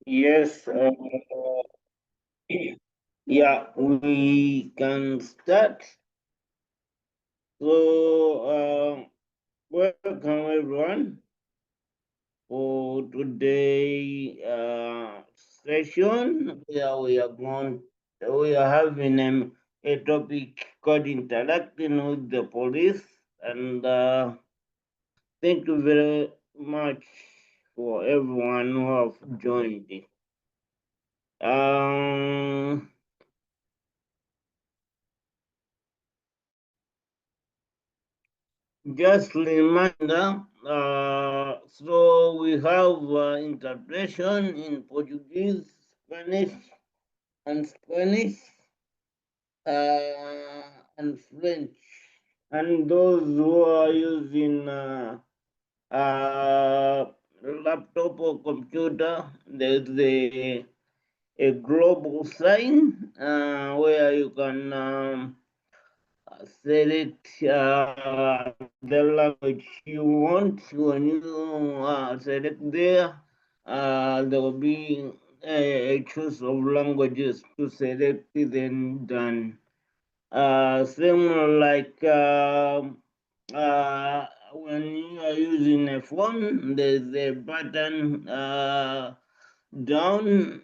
Yes, yeah, we can start. So, welcome everyone for today session. We are having a topic called interacting with the police, and thank you very much for everyone who have joined. Um, Just reminder, so we have interpretation in Portuguese, Spanish, and French. And those who are using laptop or computer, there's a global sign where you can select the language you want. When you select there, there will be a choice of languages to select, then done. Same like when you are using a phone, there's a button down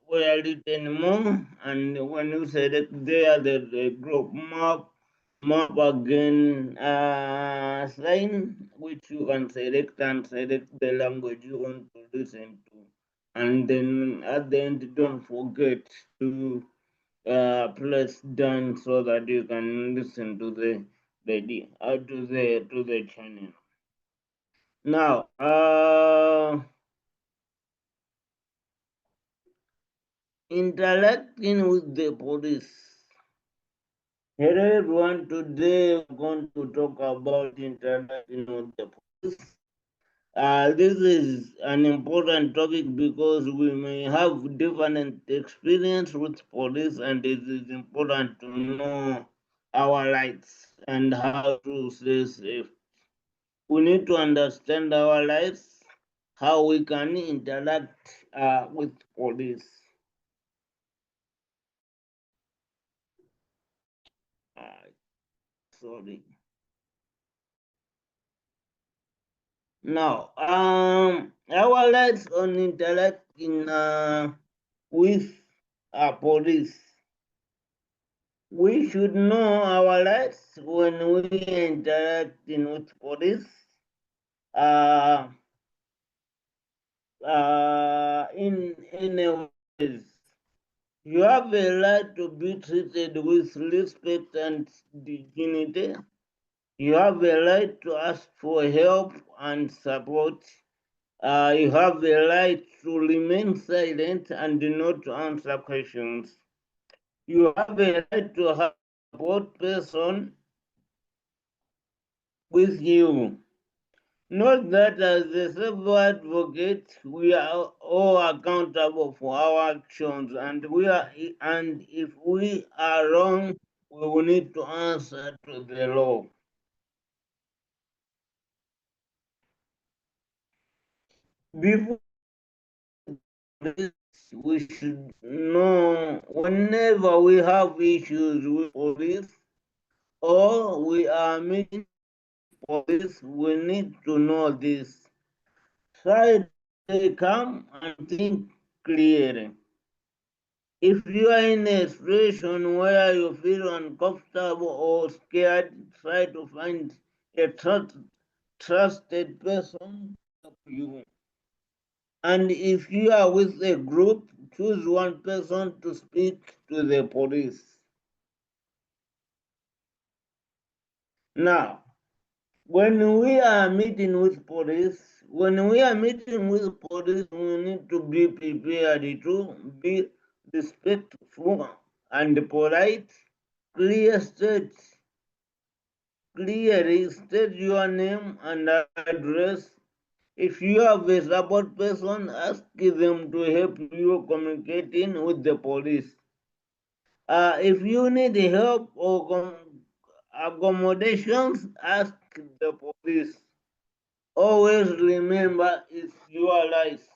where written more, and when you select there, there's a group map again sign, which you can select and select the language you want to listen to. And then at the end, don't forget to press done so that you can listen to the channel. Now, interacting with the police. Hello everyone, today we're going to talk about interacting with the police. This is an important topic because we may have different experience with police, and it is important to know our rights and how to stay safe. We need to understand our rights, how we can interact with police. Uh, Sorry. Now, our rights on interacting with police. We should know our rights when we interacting with police. Uh, in a ways, you have a right to be treated with respect and dignity. You have a right to ask for help and support. You have the right to remain silent and not to answer questions. You have a right to have a support person with you. Note that as a civil advocate, we are all accountable for our actions, and if we are wrong, we will need to answer to the law. Before this, we should know whenever we have issues with police or we are meeting police, we need to know this. Try to stay calm and think clearly. If you are in a situation where you feel uncomfortable or scared, try to find a trusted person to help you. And if you are with a group, choose one person to speak to the police. Now, when we are meeting with police, we need to be prepared to be respectful and polite. Clear state, Clearly state your name and address. If you have a support person, ask them to help you communicating with the police. If you need help or accommodations, ask the police. Always remember it's your life.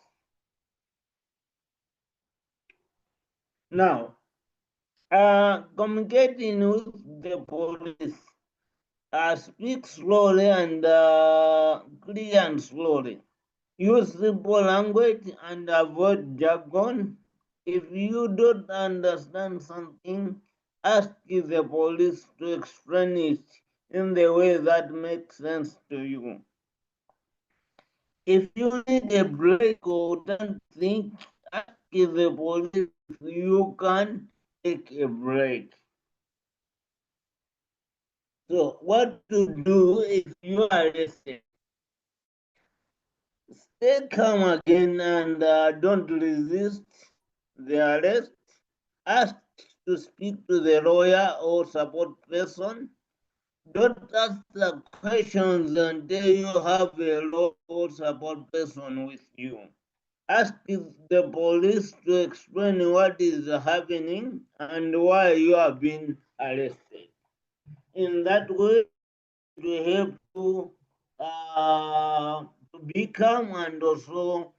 Now, communicating with the police, speak slowly and clear and slowly. Use simple language and avoid jargon. If you don't understand something, ask the police to explain it in the way that makes sense to you. If you need a break or don't think, ask the police if you can take a break. So, what to do if you are arrested? Stay calm again and don't resist the arrest. Ask to speak to the lawyer or support person. Don't ask the questions until you have a lawyer or support person with you. Ask the police to explain what is happening and why you have been arrested. In that way, it will help you to be calm and also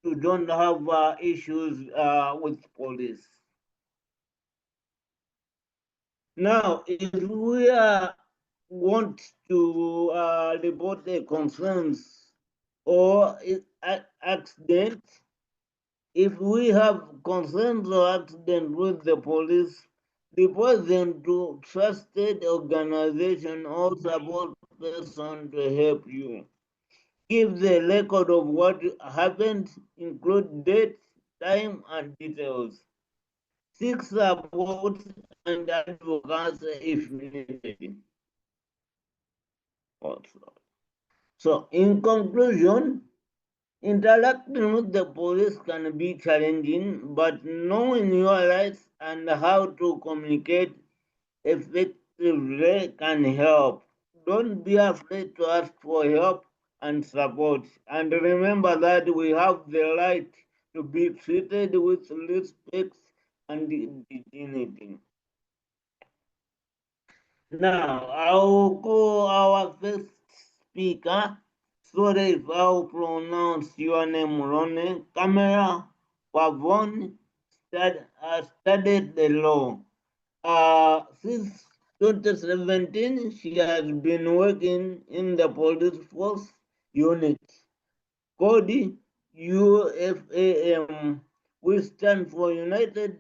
to don't have issues with police. Now, if we want to report a concerns or accident, if we have concerns or accident with the police, report them to trusted organization or support person to help you. Give the record of what happened, include date, time, and details. Seek support and advocacy if needed. Also. So, in conclusion, interacting with the police can be challenging, but knowing your rights and how to communicate effectively can help. Don't be afraid to ask for help and support. And remember that we have the right to be treated with respect and dignity. Now, I'll call our first speaker. Sorry if I'll pronounce your name wrong. Camera Pavon studied the law. Since 2017, she has been working in the police force unit called UFAM, which stands for United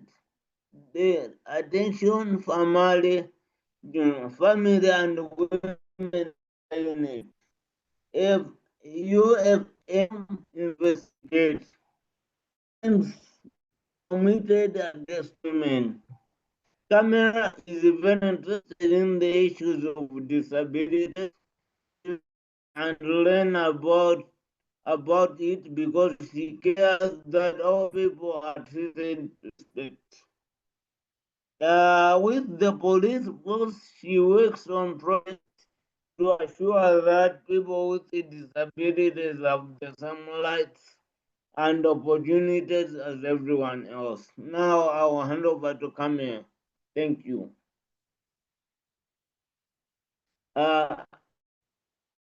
Attention Family and Women Unit. If UFM investigates crimes committed against women, Camera is very interested in the issues of disability and learn about it because she cares that all people are treated respect. With the police force, she works on projects to assure that people with disabilities have the same rights and opportunities as everyone else. Now I will hand over to Camille. Thank you. Uh,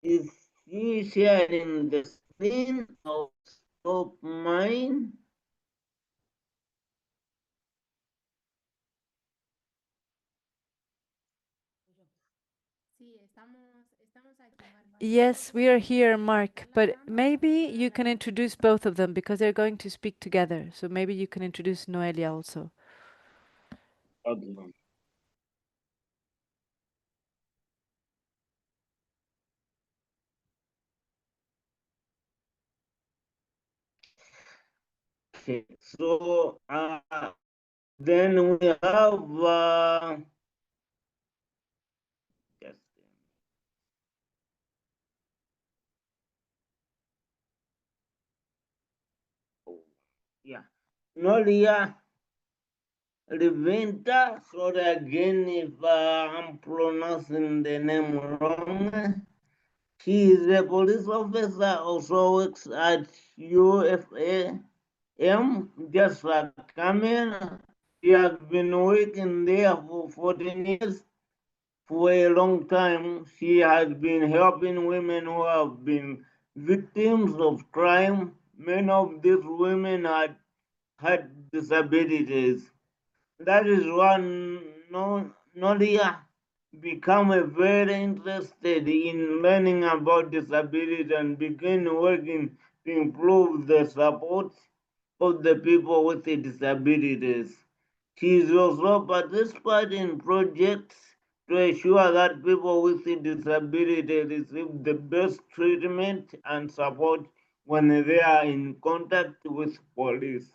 is she sharing the screen or stop mine? Yes, we are here, Mark, but maybe you can introduce both of them because they're going to speak together. So maybe you can introduce Noelia also. Okay. Okay. So then we have just oh, yeah. Nolia Reventa, sorry again if I'm pronouncing the name wrong. She is a police officer, also works at UFAM, just like Camille. She has been working there for 14 years. For a long time, she has been helping women who have been victims of crime. Many of these women had disabilities. that is when Nolia become very interested in learning about disability and begin working to improve the support of the people with the disabilities. She is also participating in projects to ensure that people with the disability receive the best treatment and support when they are in contact with police.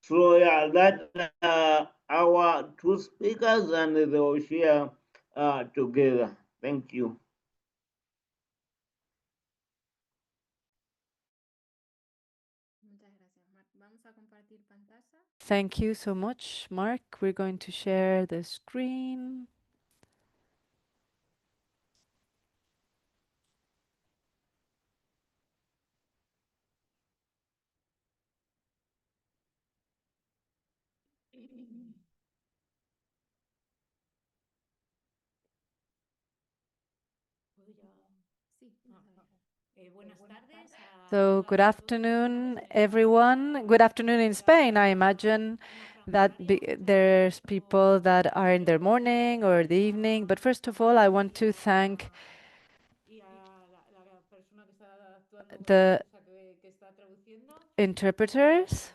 So yeah, that our two speakers and they will share together. Thank you. Thank you so much, Mark. We're going to share the screen. So good afternoon, everyone. Good afternoon in Spain. I imagine that there's people that are in their morning or the evening. But first of all, I want to thank the interpreters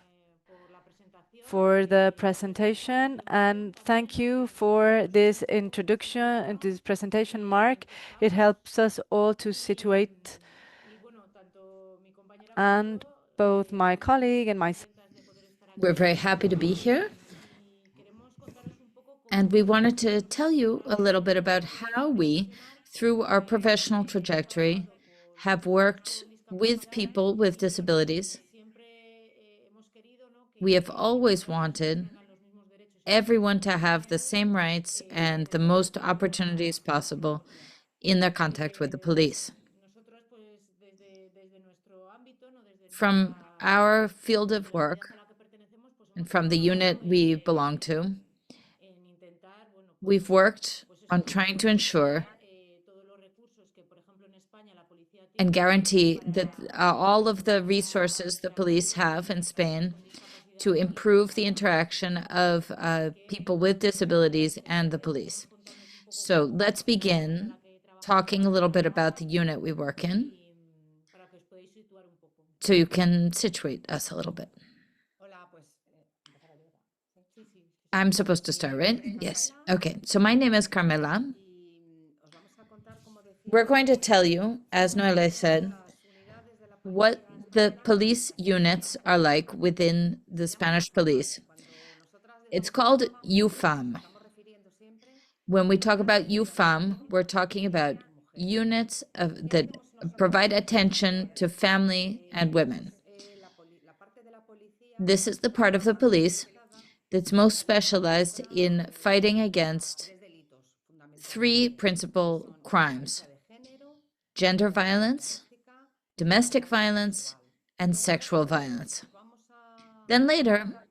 for the presentation, and thank you for this introduction and this presentation, Mark. It helps us all to situate, and both my colleague and myself. We're very happy to be here. And we wanted to tell you a little bit about how we, through our professional trajectory, have worked with people with disabilities. We have always wanted everyone to have the same rights and the most opportunities possible in their contact with the police. From our field of work and from the unit we belong to, we've worked on trying to ensure and guarantee that all of the resources the police have in Spain to improve the interaction of people with disabilities and the police. So let's begin talking a little bit about the unit we work in so you can situate us a little bit. I'm supposed to start, right? Yes. Okay. So my name is Carmela. We're going to tell you, as Noelle said, what the police units are like within the Spanish police. It's called UFAM. When we talk about UFAM, we're talking about units that provide attention to family and women. This is the part of the police that's most specialized in fighting against three principal crimes: gender violence, domestic violence, and sexual violence. Then later,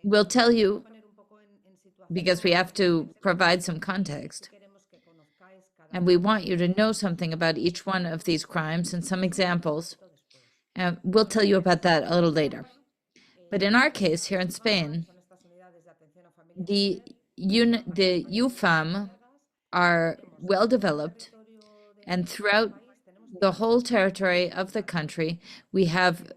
we'll tell you, because we have to provide some context, and we want you to know something about each one of these crimes and some examples. And we'll tell you about that a little later. But in our case here in Spain, the UFAM are well developed, and throughout the whole territory of the country, we have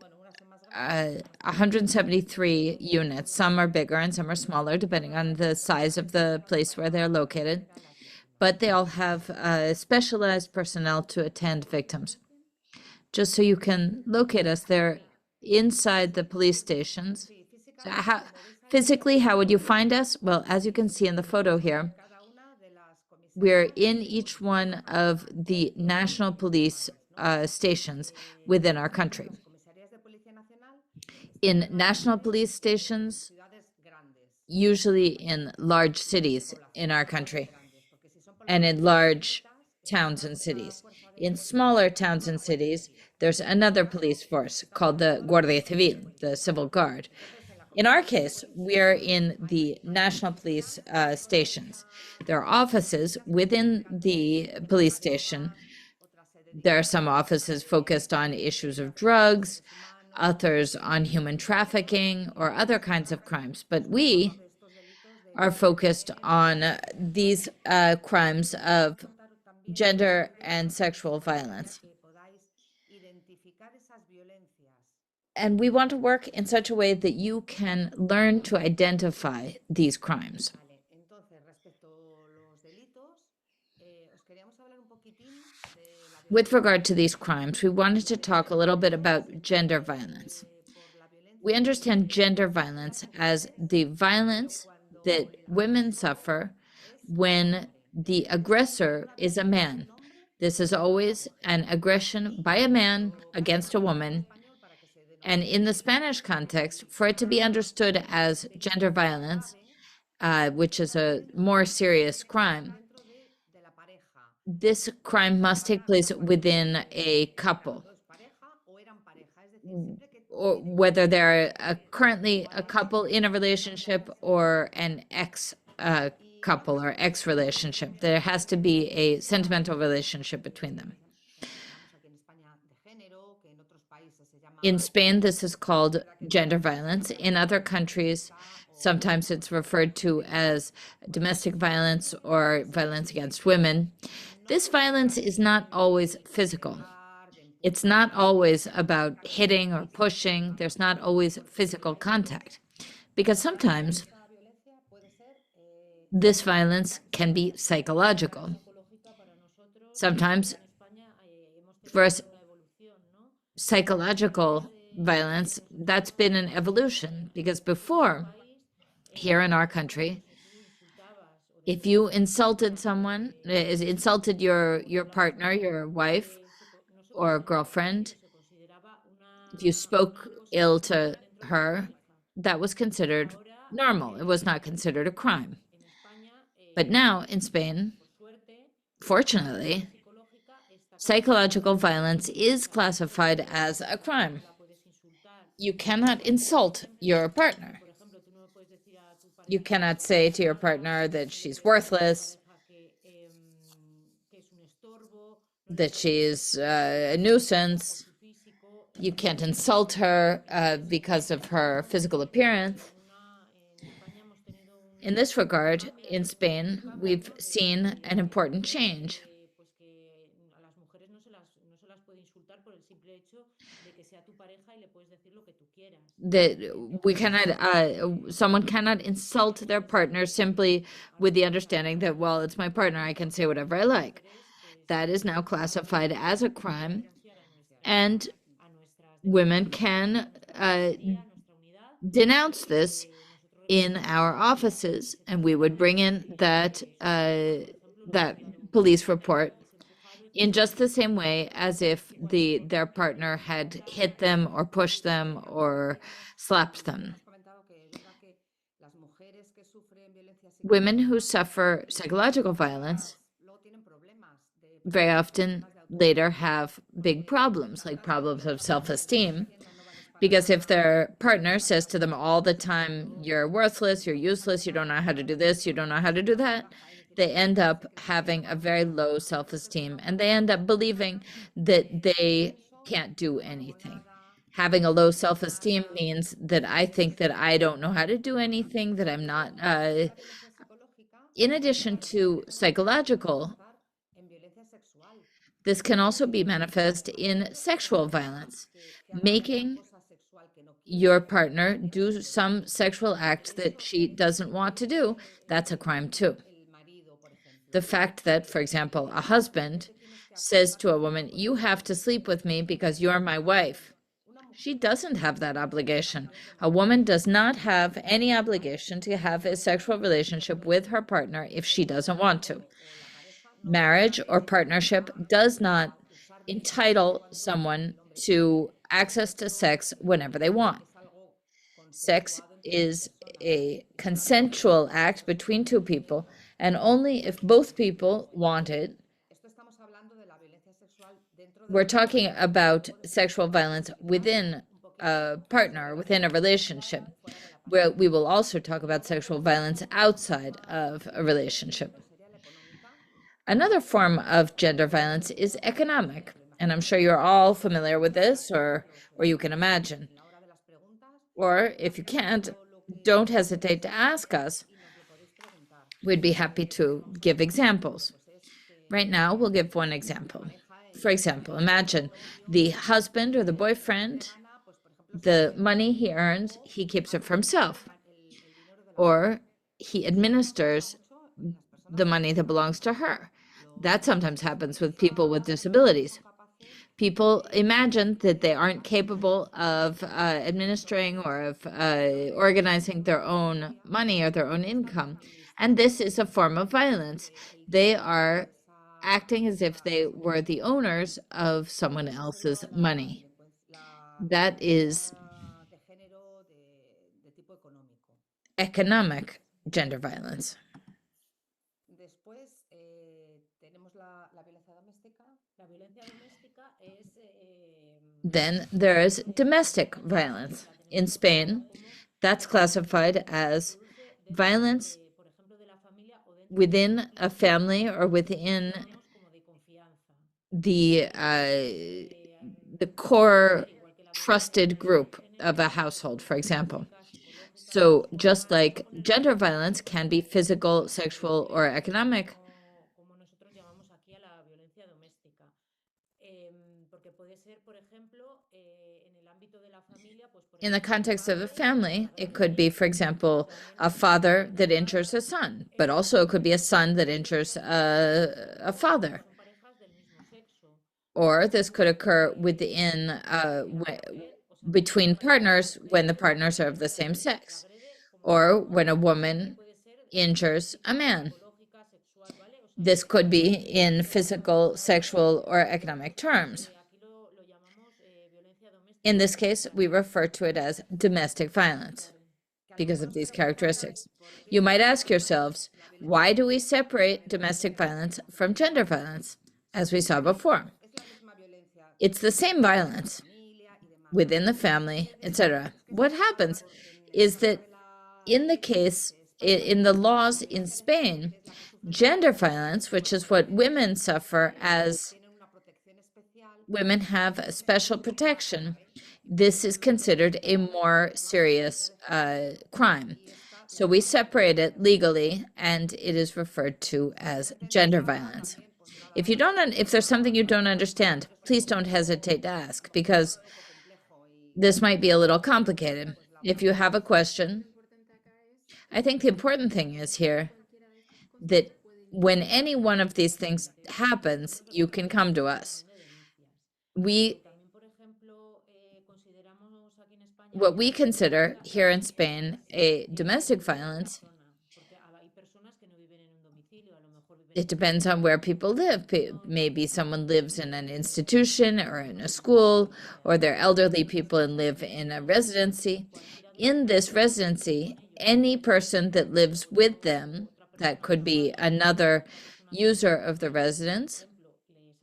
173 units. Some are bigger and some are smaller, depending on the size of the place where they're located. But they all have specialized personnel to attend victims. Just so you can locate us, they're inside the police stations. So physically, how would you find us? Well, as you can see in the photo here, we're in each one of the national police stations within our country. In national police stations, usually in large cities in our country, and in large towns and cities. In smaller towns and cities, there's another police force called the Guardia Civil, the Civil Guard. In our case, we're in the national police stations. There are offices within the police station. There are some offices focused on issues of drugs, others on human trafficking or other kinds of crimes. But we are focused on these crimes of gender and sexual violence. And we want to work in such a way that you can learn to identify these crimes. With regard to these crimes, we wanted to talk a little bit about gender violence. We understand gender violence as the violence that women suffer when the aggressor is a man. This is always an aggression by a man against a woman. And in the Spanish context, for it to be understood as gender violence, which is a more serious crime, this crime must take place within a couple, or whether they're currently a couple in a relationship or an ex couple or ex relationship. There has to be a sentimental relationship between them. In Spain, this is called gender violence. In other countries, sometimes it's referred to as domestic violence or violence against women. This violence is not always physical. It's not always about hitting or pushing. There's not always physical contact, because sometimes this violence can be psychological. Sometimes for psychological violence, that's been an evolution, because before, here in our country, if you insulted someone, insulted your partner, your wife or girlfriend, if you spoke ill to her, that was considered normal. It was not considered a crime. But now in Spain, fortunately, psychological violence is classified as a crime. You cannot insult your partner. You cannot say to your partner that she's worthless, that she's a nuisance. You can't insult her because of her physical appearance. In this regard, in Spain, we've seen an important change. That we cannot, someone cannot insult their partner simply with the understanding that, well, it's my partner, I can say whatever I like. That is now classified as a crime, and women can denounce this in our offices, and we would bring in that police report in just the same way as if their partner had hit them or pushed them or slapped them. Women who suffer psychological violence very often later have big problems, like problems of self-esteem, because if their partner says to them all the time, you're worthless, you're useless, you don't know how to do this, you don't know how to do that, they end up having a very low self-esteem, and they end up believing that they can't do anything. Having a low self-esteem means that I think that I don't know how to do anything, that I'm not, in addition to psychological, this can also be manifest in sexual violence, making your partner do some sexual act that she doesn't want to do. That's a crime too. The fact that, for example, a husband says to a woman, you have to sleep with me because you're my wife. She doesn't have that obligation. A woman does not have any obligation to have a sexual relationship with her partner if she doesn't want to. Marriage or partnership does not entitle someone to access to sex whenever they want. Sex is a consensual act between two people, and only if both people want it. We're talking about sexual violence within a partner, within a relationship, where we will also talk about sexual violence outside of a relationship. Another form of gender violence is economic, and I'm sure you're all familiar with this, or you can imagine. Or if you can't, don't hesitate to ask us, We'd be happy to give examples. Right now, we'll give one example. For example, imagine the husband or the boyfriend, the money he earns, he keeps it for himself, or he administers the money that belongs to her. That sometimes happens with people with disabilities. People imagine that they aren't capable of administering or of organizing their own money or their own income. And this is a form of violence. They are acting as if they were the owners of someone else's money. That is economic gender violence. Then there is domestic violence. In Spain, that's classified as violence within a family or within the core trusted group of a household, for example. So just like gender violence can be physical, sexual, or economic, in the context of a family, it could be, for example, a father that injures a son, but also it could be a son that injures a father. Or this could occur within between partners when the partners are of the same sex, or when a woman injures a man. This could be in physical, sexual, or economic terms. In this case, we refer to it as domestic violence because of these characteristics. You might ask yourselves, why do we separate domestic violence from gender violence, as we saw before? It's the same violence within the family, etc. What happens is that in the case, in the laws in Spain, gender violence, which is what women suffer as women have a special protection, this is considered a more serious crime. So we separate it legally, and it is referred to as gender violence. If there's something you don't understand, please don't hesitate to ask, because this might be a little complicated. If you have a question, I think the important thing is here that when any one of these things happens, you can come to us. What we consider here in Spain a domestic violence, it depends on where people live. Maybe someone lives in an institution or in a school, or they're elderly people and live in a residency. In this residency, any person that lives with them, that could be another user of the residence,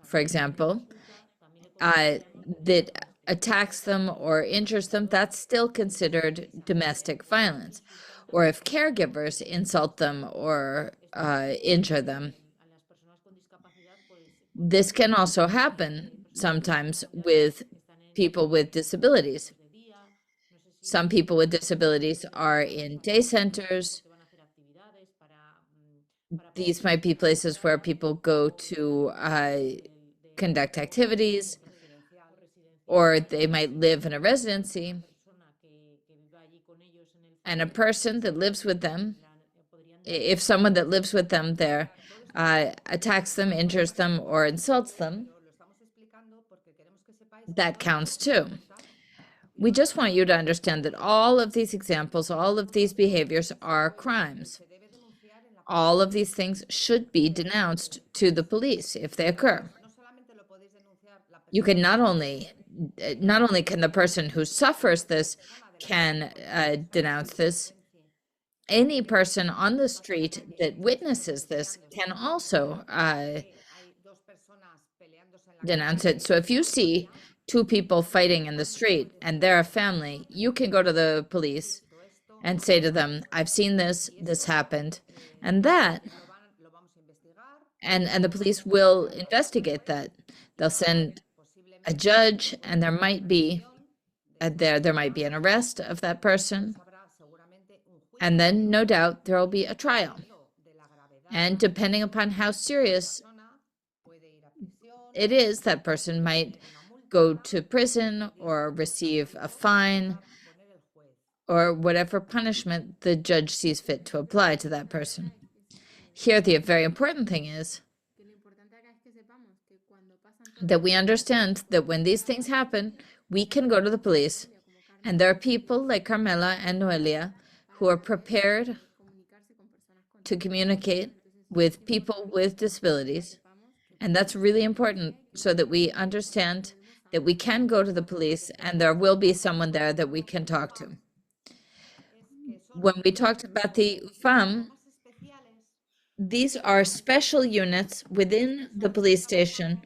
for example, that attacks them or injures them, that's still considered domestic violence. Or if caregivers insult them or injure them, this can also happen sometimes with people with disabilities. Some people with disabilities are in day centers. These might be places where people go to conduct activities, or they might live in a residency. And a person that lives with them, if someone that lives with them there attacks them, injures them, or insults them, that counts too. We just want you to understand that all of these examples, all of these behaviors are crimes. All of these things should be denounced to the police if they occur. You can not only can the person who suffers this can denounce this, any person on the street that witnesses this can also denounce it. So if you see two people fighting in the street and they're a family, you can go to the police and say to them, I've seen this happened, and that, and the police will investigate that. They'll send a judge, and there might be there might be an arrest of that person, and then no doubt there will be a trial. And depending upon how serious it is, that person might go to prison or receive a fine or whatever punishment the judge sees fit to apply to that person. Here, the very important thing is that we understand that when these things happen, we can go to the police, and there are people like Carmela and Noelia who are prepared to communicate with people with disabilities. And that's really important so that we understand that we can go to the police and there will be someone there that we can talk to. When we talked about the UFAM, these are special units within the police station,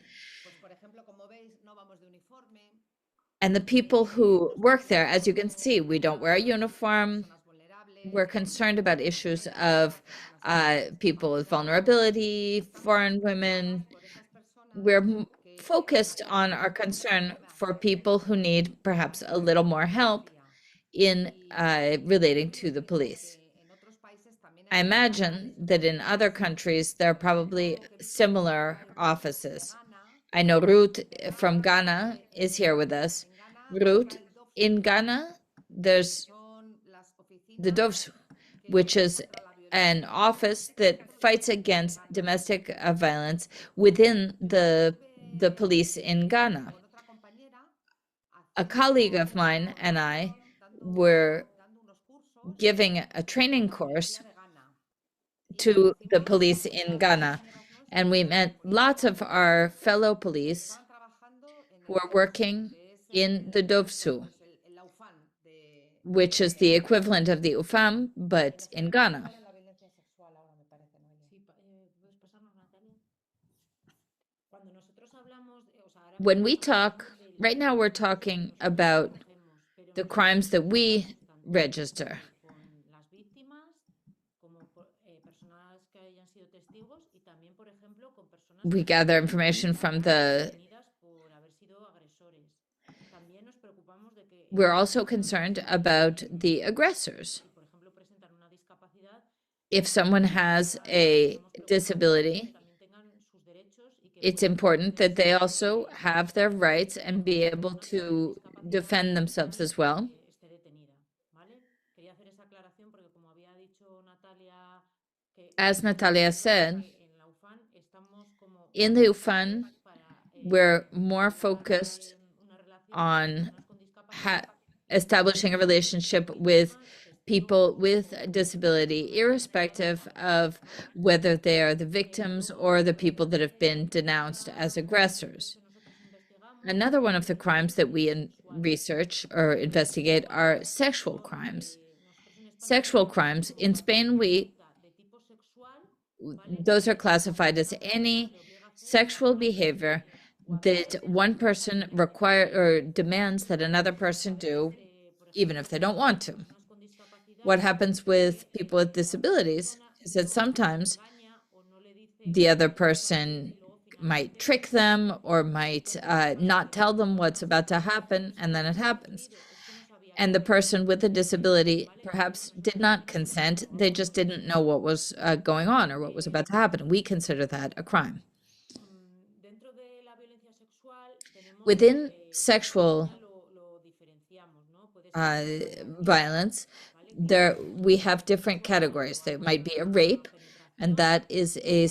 and the people who work there, as you can see, we don't wear a uniform. We're concerned about issues of people with vulnerability, foreign women. We're focused on our concern for people who need perhaps a little more help in relating to the police. I imagine that in other countries, there are probably similar offices. I know Ruth from Ghana is here with us. Ruth, in Ghana, there's the DOVS, which is an office that fights against domestic violence within the police in Ghana. A colleague of mine and I were giving a training course to the police in Ghana, and we met lots of our fellow police who are working in the DOVSU, which is the equivalent of the UFAM, but in Ghana. When we talk, right now we're talking about the crimes that we register. We gather information from we're also concerned about the aggressors. If someone has a disability, it's important that they also have their rights and be able to defend themselves as well. As Natalia said, in the UFAN, we're more focused on establishing a relationship with people with disability, irrespective of whether they are the victims or the people that have been denounced as aggressors. Another one of the crimes that we research or investigate are sexual crimes. Sexual crimes, in Spain, those are classified as any sexual behavior that one person requires or demands that another person do, even if they don't want to. What happens with people with disabilities is that sometimes the other person might trick them or might not tell them what's about to happen, and then it happens. And the person with a disability perhaps did not consent. They just didn't know what was going on or what was about to happen. We consider that a crime. Within sexual violence, we have different categories. There might be a rape, and that is a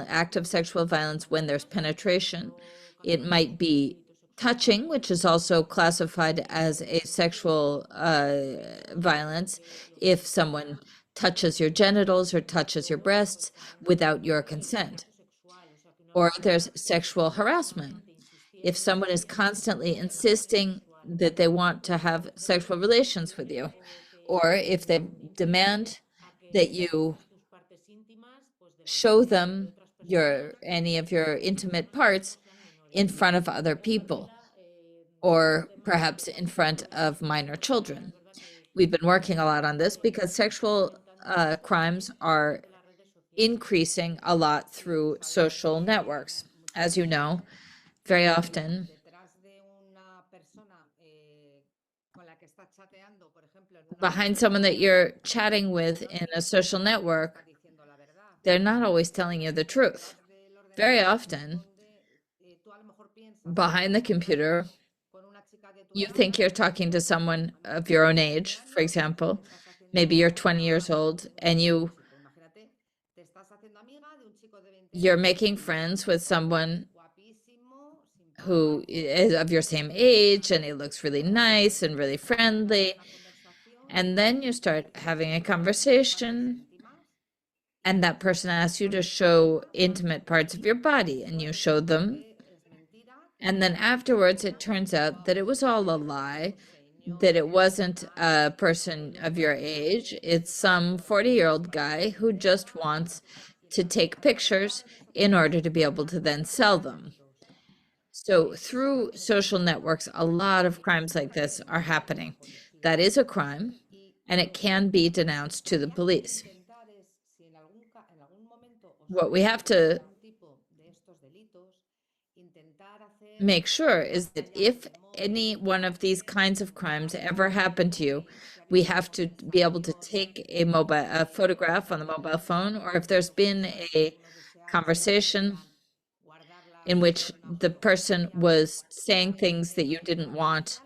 act of sexual violence when there's penetration. It might be touching, which is also classified as a sexual violence if someone touches your genitals or touches your breasts without your consent. Or there's sexual harassment. If someone is constantly insisting that they want to have sexual relations with you, or if they demand that you show them any of your intimate parts in front of other people, or perhaps in front of minor children. We've been working a lot on this because sexual crimes are increasing a lot through social networks. As you know, very often behind someone that you're chatting with in a social network they're not always telling you the truth. Very often, behind the computer, you think you're talking to someone of your own age, for example. Maybe you're 20 years old and you're making friends with someone who is of your same age and it looks really nice and really friendly. And then you start having a conversation and that person asks you to show intimate parts of your body and you show them. And then afterwards, it turns out that it was all a lie, that it wasn't a person of your age. It's some 40-year-old guy who just wants to take pictures in order to be able to then sell them. So through social networks, a lot of crimes like this are happening. That is a crime, and it can be denounced to the police. What we have to make sure is that if any one of these kinds of crimes ever happen to you, we have to be able to take a photograph on the mobile phone, or if there's been a conversation in which the person was saying things that you didn't want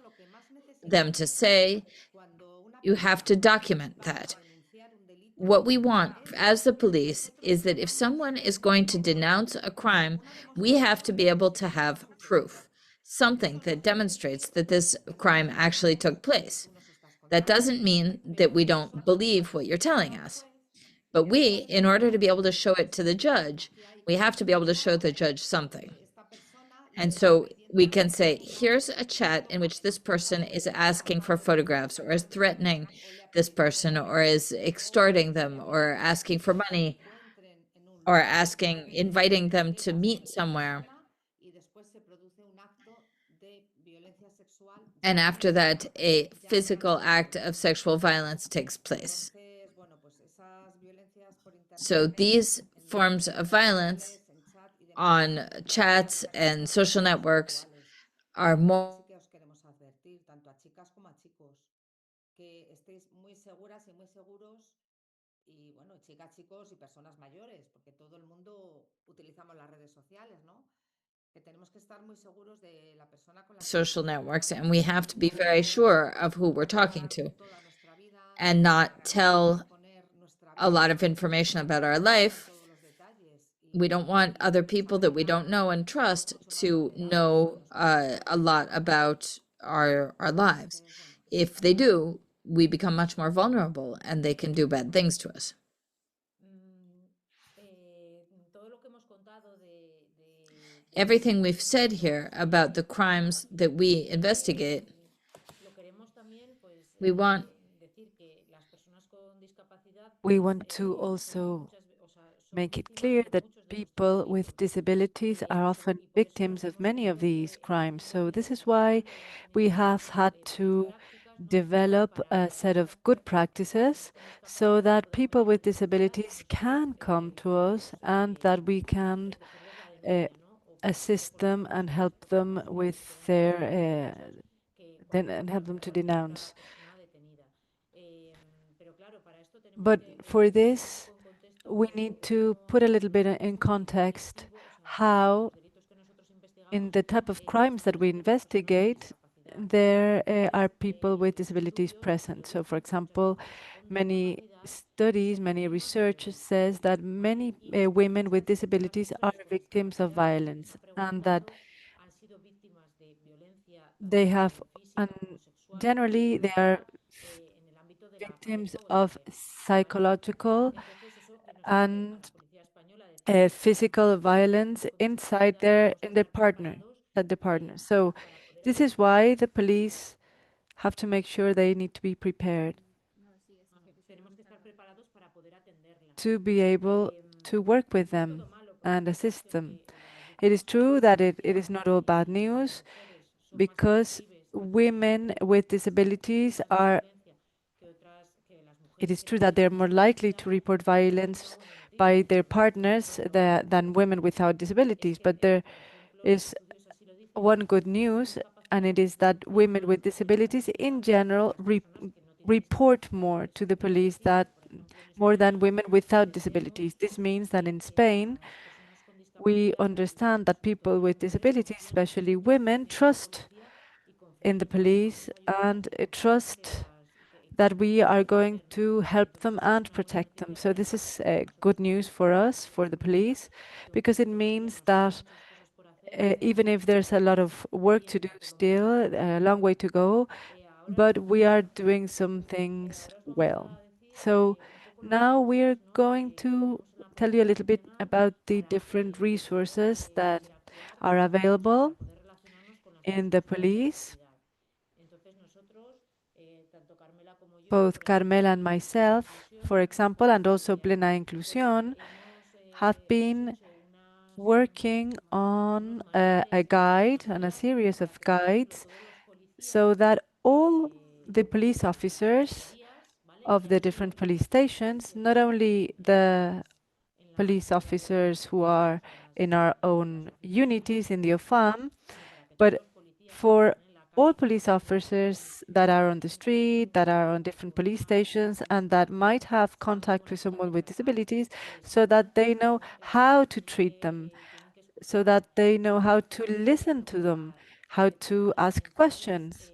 them to say, you have to document that. What we want as the police is that if someone is going to denounce a crime, we have to be able to have proof, something that demonstrates that this crime actually took place. That doesn't mean that we don't believe what you're telling us. But we, in order to be able to show it to the judge, we have to be able to show the judge something. And so we can say, here's a chat in which this person is asking for photographs or is threatening this person or is extorting them or asking for money or inviting them to meet somewhere. And after that, a physical act of sexual violence takes place. So these forms of violence on chats and social networks are more social networks, and we have to be very sure of who we're talking to and not tell a lot of information about our life. We don't want other people that we don't know and trust to know a lot about our lives. If they do, we become much more vulnerable and they can do bad things to us. Everything we've said here about the crimes that we investigate, we want to also make it clear that people with disabilities are often victims of many of these crimes. So this is why we have had to develop a set of good practices so that people with disabilities can come to us and that we can assist them and help them with their and help them to denounce. But for this, we need to put a little bit in context how, in the type of crimes that we investigate, there are people with disabilities present. So, for example, many studies, many research says that many women with disabilities are victims of violence and that they have, and generally they are victims of psychological and physical violence inside their partner, at the partner. So this is why the police have to make sure they need to be prepared to be able to work with them and assist them. It is true that it is not all bad news because women with disabilities are, it is true that they're more likely to report violence by their partners than women without disabilities. But there is one good news, and it is that women with disabilities in general report more to the police than more than women without disabilities. This means that in Spain, we understand that people with disabilities, especially women, trust in the police and trust that we are going to help them and protect them. So this is good news for us, for the police, because it means that even if there's a lot of work to do still, a long way to go, but we are doing some things well. So now we're going to tell you a little bit about the different resources that are available in the police. Both Carmela and myself, for example, and also Plena Inclusión, have been working on a guide and a series of guides so that all the police officers of the different police stations, not only the police officers who are in our own unities in the OFAM, but for all police officers that are on the street, that are on different police stations, and that might have contact with someone with disabilities, so that they know how to treat them, so that they know how to listen to them, how to ask questions.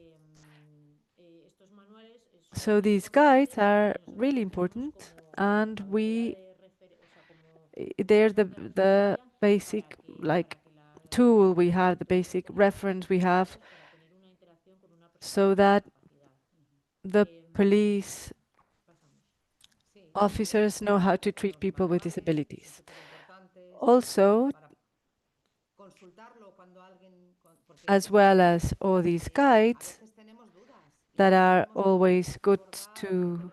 So these guides are really important, and they're the basic tool we have, the basic reference we have, so that the police officers know how to treat people with disabilities. Also, as well as all these guides that are always good to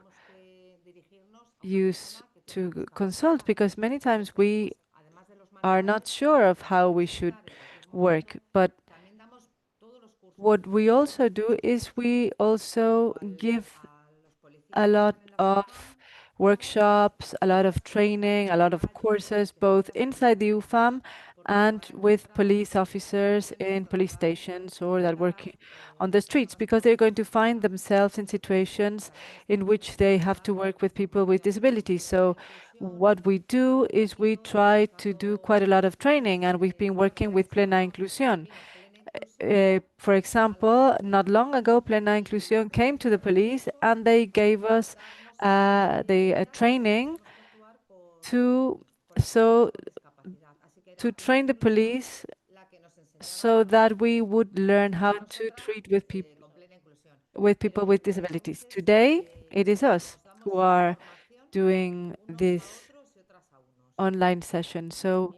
use to consult, because many times we are not sure of how we should work. But what we also do is we also give a lot of workshops, a lot of training, a lot of courses, both inside the UFAM and with police officers in police stations or that work on the streets, because they're going to find themselves in situations in which they have to work with people with disabilities. So what we do is we try to do quite a lot of training, and we've been working with Plena Inclusión. For example, not long ago, Plena Inclusión came to the police and they gave us a training to train the police so that we would learn how to treat with people with disabilities. Today, it is us who are doing this online session. So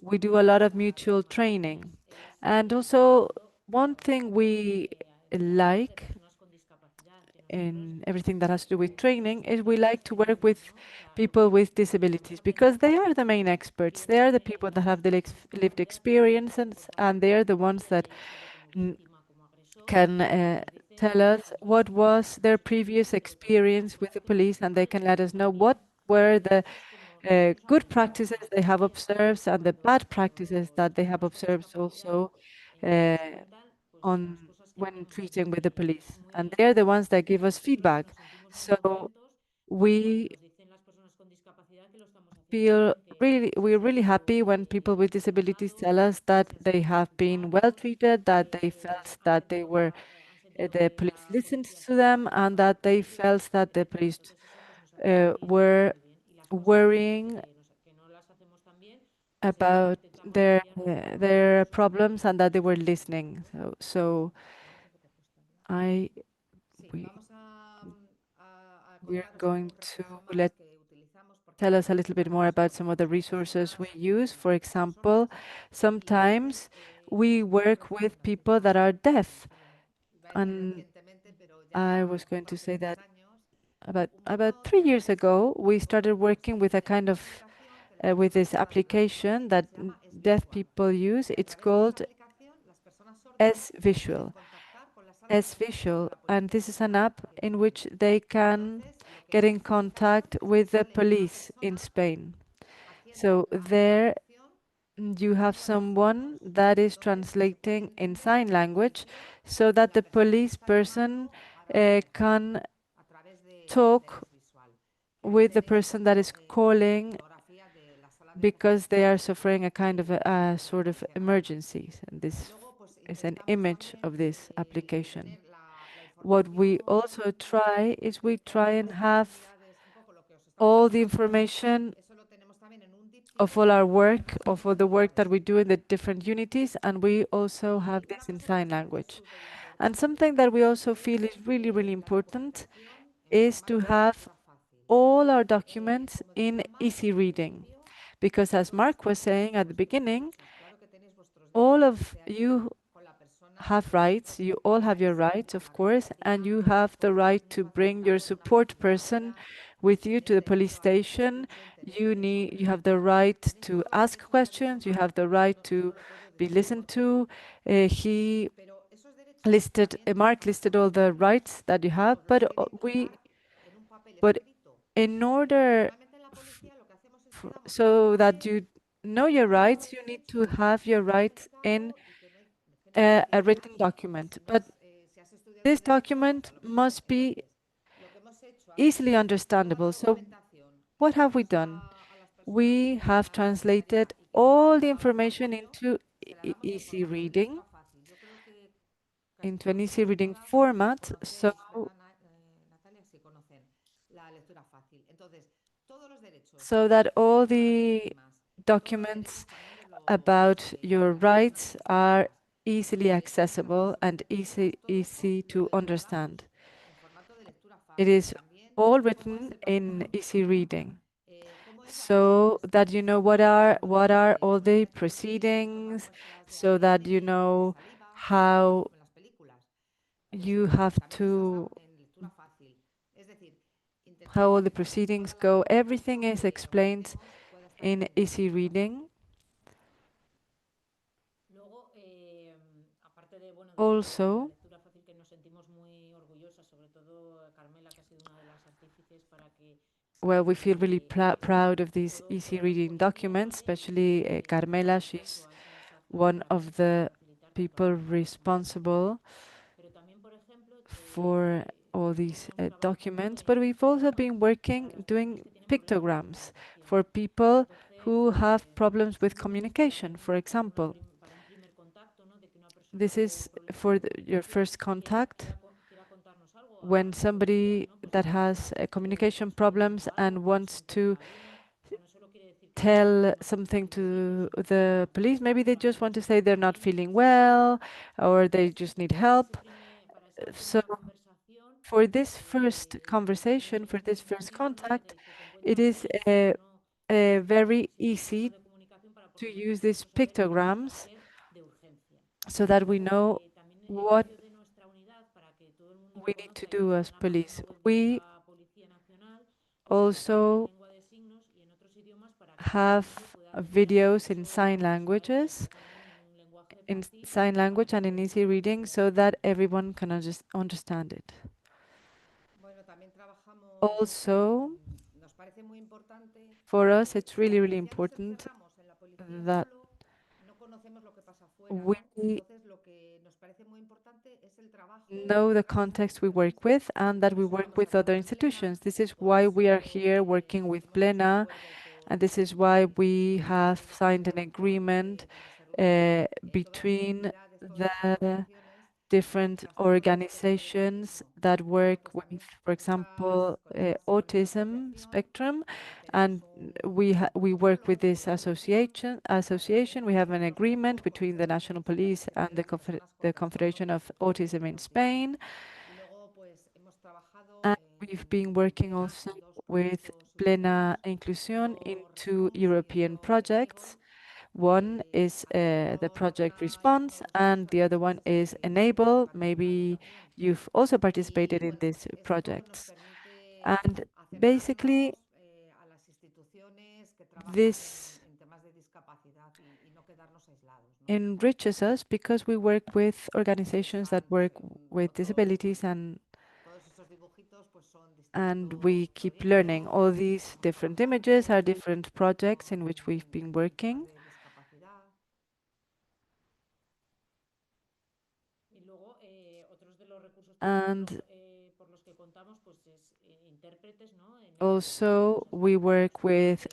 we do a lot of mutual training. And also, one thing we like in everything that has to do with training is we like to work with people with disabilities, because they are the main experts. They are the people that have the lived experiences, and they are the ones that can tell us what was their previous experience with the police, and they can let us know what were the good practices they have observed and the bad practices that they have observed also uh, on when treating with the police. And they're the ones that give us feedback. So we we're really happy when people with disabilities tell us that they have been well treated, that they felt that the police listened to them, and that they felt that the police were worrying about their problems and that they were listening. So I we we're going to tell us a little bit more about some of the resources we use. For example, sometimes we work with people that are deaf, and I was going to say that about 3 years ago we started working with a kind of with this application that deaf people use. It's called S-Visual. S-Visual, and this is an app in which they can get in contact with the police in Spain. So there you have someone that is translating in sign language so that the police person can talk with the person that is calling because they are suffering a kind of a sort of emergency. And this is an image of this application. What we also try is we try and have all the information of all our work, of all the work that we do in the different unities, and we also have this in sign language. And something that we also feel is really, really important is to have all our documents in easy reading. Because as Mark was saying at the beginning, all of you have rights, you all have your rights, of course, and you have the right to bring your support person with you to the police station. You have the right to ask questions, you have the right to be listened to. Mark listed all the rights that you have, but but in order so that you know your rights, you need to have your rights in a written document. But this document must be easily understandable. So what have we done? We have translated all the information into easy reading, into an easy reading format. So that all the documents about your rights are easily accessible and easy to understand. It is all written in easy reading, so that you know what are all the proceedings, so that you know how you have to how all the proceedings go. Everything is explained in easy reading. Also, well, we feel really proud of these easy reading documents, especially Carmela. She's one of the people responsible for all these documents, but we've also been doing pictograms for people who have problems with communication, for example. This is for your first contact, when somebody that has communication problems and wants to tell something to the police. Maybe they just want to say they're not feeling well or they just need help. So for this first conversation, for this first contact, it is very easy to use these pictograms so that we know what we need to do as police. We also have videos in sign languages, in sign language and in easy reading, so that everyone can understand it. Also, for us, it's really, really important that we know the context we work with and that we work with other institutions. This is why we are here working with Plena, and this is why we have signed an agreement between the different organizations that work with, for example, autism spectrum, and we work with this association. We have an agreement between the National Police and the Confederation of Autism in Spain, and we've been working also with Plena Inclusión in 2 European projects. One is the project Response, and the other one is Enable. Maybe you've also participated in these projects. And basically, this enriches us because we work with organizations that work with disabilities, and we keep learning. All these different images are different projects in which we've been working. And Also, we work with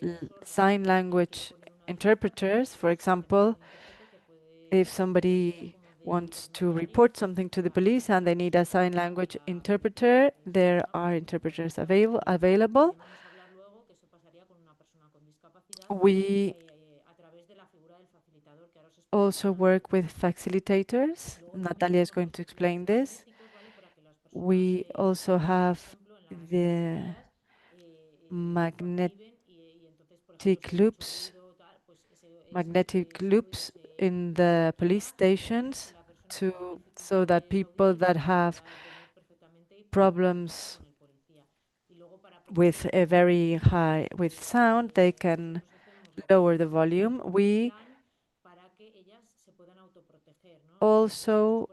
sign language interpreters. For example, if somebody wants to report something to the police and they need a sign language interpreter, there are interpreters available. We also work with facilitators. Natalia is going to explain this. We also have the magnetic loops in the police stations so that people that have problems with a very high sound, they can lower the volume. We also,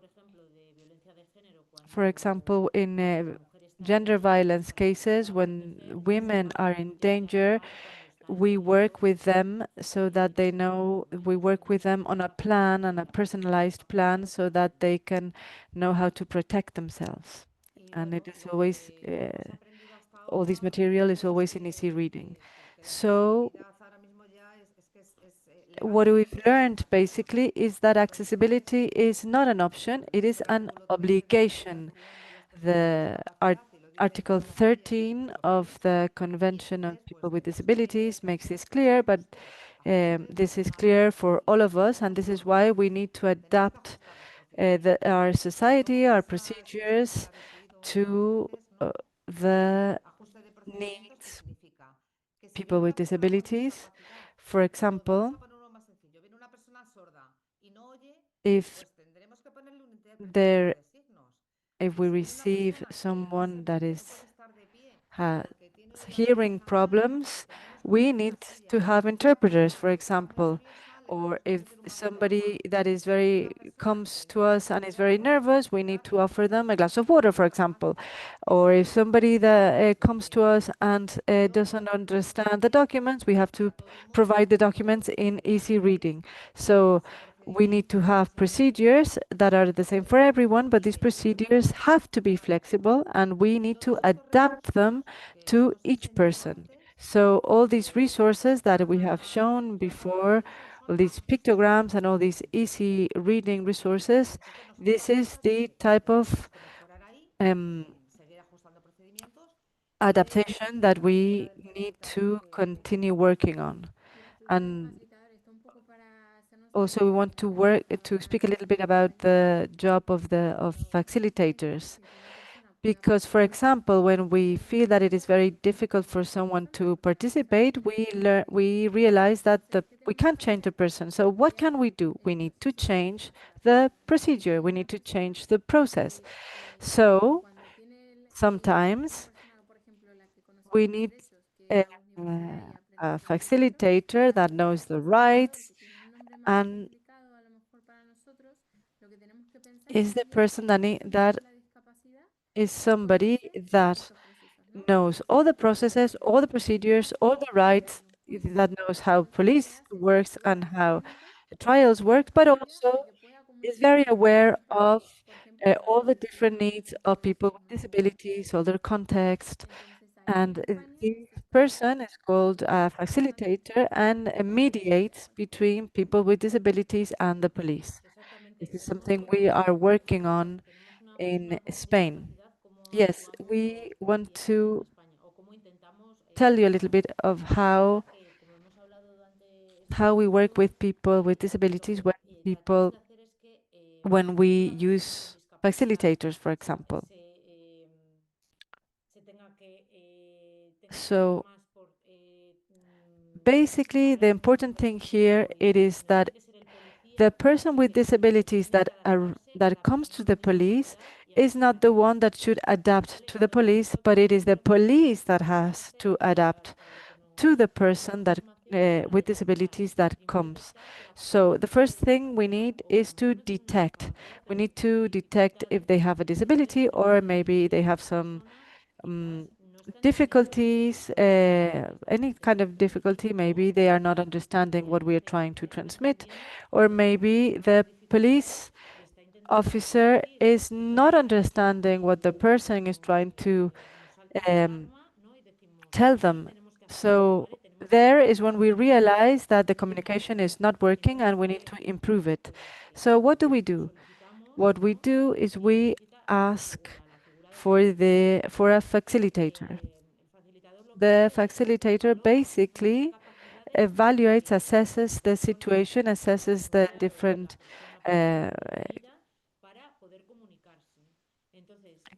for example, in gender violence cases, when women are in danger, we work with them so that they know, we work with them on a plan, on a personalized plan, so that they can know how to protect themselves. And it is always, all this material is always in easy reading. So what we've learned basically is that accessibility is not an option, it is an obligation. The Article 13 of the Convention on People with Disabilities makes this clear, but this is clear for all of us, and this is why we need to adapt our society, our procedures to the needs people with disabilities. For example, if there if we receive someone that has hearing problems, we need to have interpreters, for example. Or if somebody that is comes to us and is very nervous, we need to offer them a glass of water, for example. Or if somebody that comes to us and doesn't understand the documents, we have to provide the documents in easy reading. So we need to have procedures that are the same for everyone, but these procedures have to be flexible and we need to adapt them to each person. So all these resources that we have shown before, all these pictograms and all these easy reading resources, this is the type of adaptation that we need to continue working on. And also, we want to speak a little bit about the job of facilitators. Because, for example, when we feel that it is very difficult for someone to participate, we realize that we can't change the person. So what can we do? We need to change the procedure. We need to change the process. So sometimes we need a, a facilitator that knows the rights and is the person that is somebody that knows all the processes, all the procedures, all the rights, that knows how police works and how trials work, but also is very aware of all the different needs of people with disabilities, all their context. And this person is called a facilitator and mediates between people with disabilities and the police. This is something we are working on in Spain. Yes, we want to tell you a little bit of how we work with people with disabilities when we use facilitators, for example. So basically, the important thing here it is that the person with disabilities that comes to the police is not the one that should adapt to the police, but it is the police that has to adapt to the person that with disabilities that comes. So the first thing we need is to detect. We need to detect if they have a disability or maybe they have some difficulties, any kind of difficulty. Maybe they are not understanding what we are trying to transmit, or maybe the police officer is not understanding what the person is trying to tell them. So there is when we realize that the communication is not working and we need to improve it. So what do we do? What we do is we ask for a facilitator. The facilitator basically evaluates, assesses the situation, assesses the different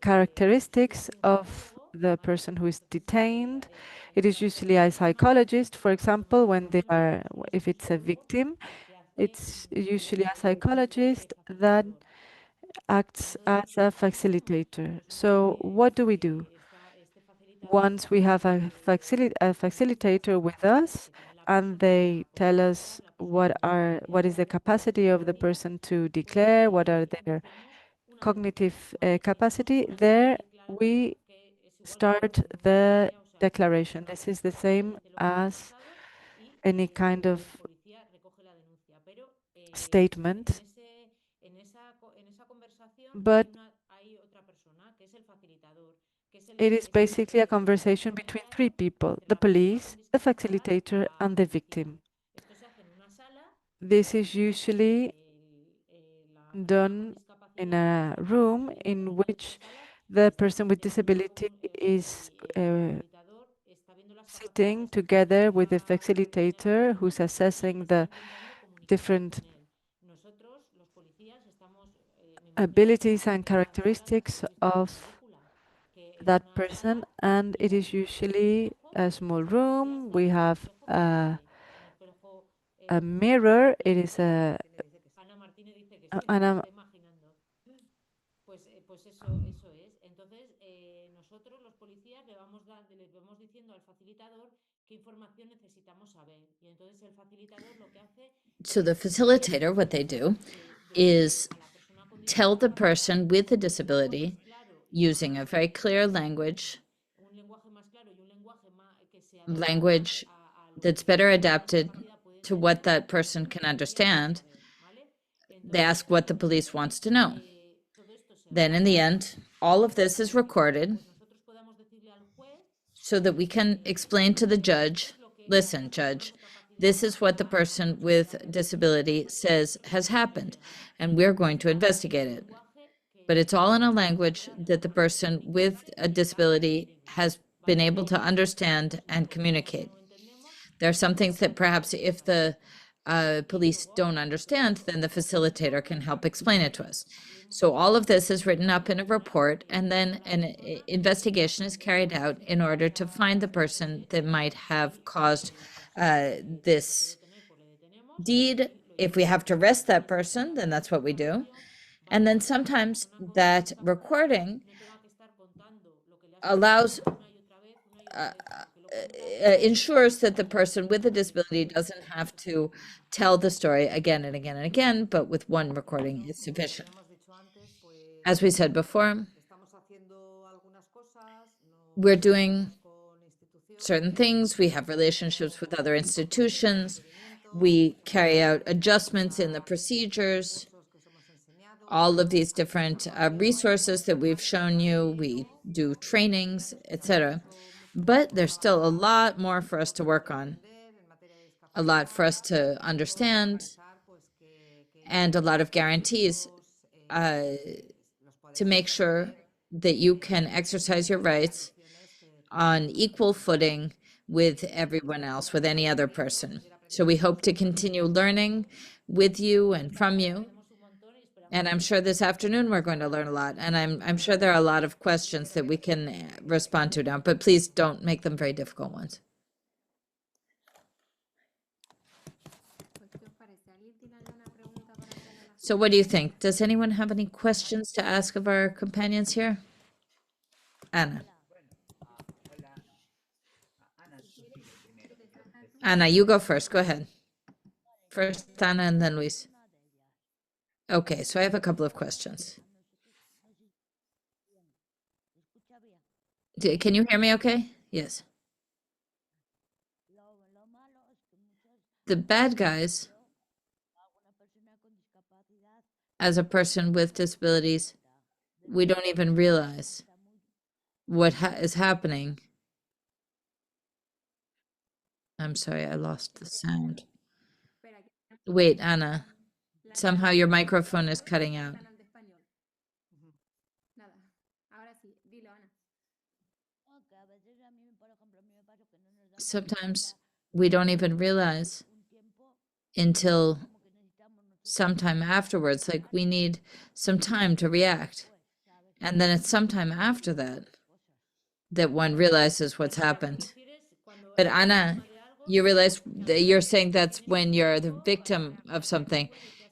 characteristics of the person who is detained. It is usually a psychologist, for example, when they are, if it's a victim, it's usually a psychologist that acts as a facilitator. So what do we do? Once we have a facilitator with us and they tell us what is the capacity of the person to declare, what are their cognitive capacity, there we start the declaration. This is the same as any kind of statement, but it is basically a conversation between three people: the police, the facilitator, and the victim. This is usually done in a room in which the person with disability is sitting together with the facilitator who's assessing the different abilities and characteristics of that person, and it is usually a small room. We have a mirror. It is an So the facilitator, what they do is tell the person with a disability using a very clear language that's better adapted to what that person can understand. They ask what the police wants to know. Then in the end, all of this is recorded so that we can explain to the judge, listen, judge, this is what the person with disability says has happened, and we're going to investigate it. But it's all in a language that the person with a disability has been able to understand and communicate. There are some things that perhaps if the police don't understand, then the facilitator can help explain it to us. So all of this is written up in a report, and then an investigation is carried out in order to find the person that might have caused this deed. If we have to arrest that person, then that's what we do. And then sometimes that recording allows ensures that the person with a disability doesn't have to tell the story again and again and again, but with one recording is sufficient. As we said before, we're doing certain things. We have relationships with other institutions. We carry out adjustments in the procedures. All of these different resources that we've shown you, we do trainings, etc. But there's still a lot more for us to work on, a lot for us to understand, and a lot of guarantees to make sure that you can exercise your rights on equal footing with everyone else, with any other person. So we hope to continue learning with you and from you. And I'm sure this afternoon we're going to learn a lot. And I'm sure there are a lot of questions that we can respond to now, but please don't make them very difficult ones. So what do you think? Does anyone have any questions to ask of our companions here? Anna. Anna, you go first. Go ahead. First Anna and then Luis. Okay, so I have a couple of questions. Can you hear me okay? Yes. The bad guys as a person with disabilities, we don't even realize what is happening. I'm sorry, I lost the sound. Wait, Anna, somehow your microphone is cutting out. Sometimes we don't even realize until sometime afterwards, like we need some time to react. And then it's sometime after that that one realizes what's happened. But Anna, you realize that you're saying that's when you're the victim of something,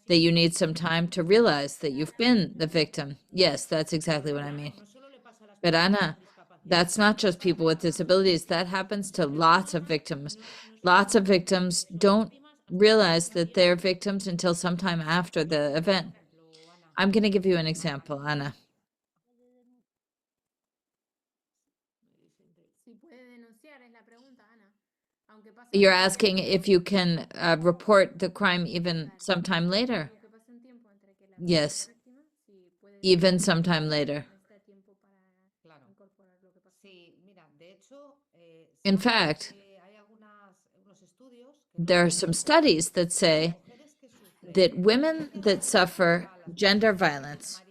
that you need some time to realize that you've been the victim. Yes, that's exactly what I mean. But Anna, that's not just people with disabilities. That happens to lots of victims. Lots of victims don't realize that they're victims until sometime after the event. I'm going to give you an example, Anna. You're asking if you can report the crime even sometime later. Yes, even sometime later. In fact, there are some studies that say that women that suffer gender violence,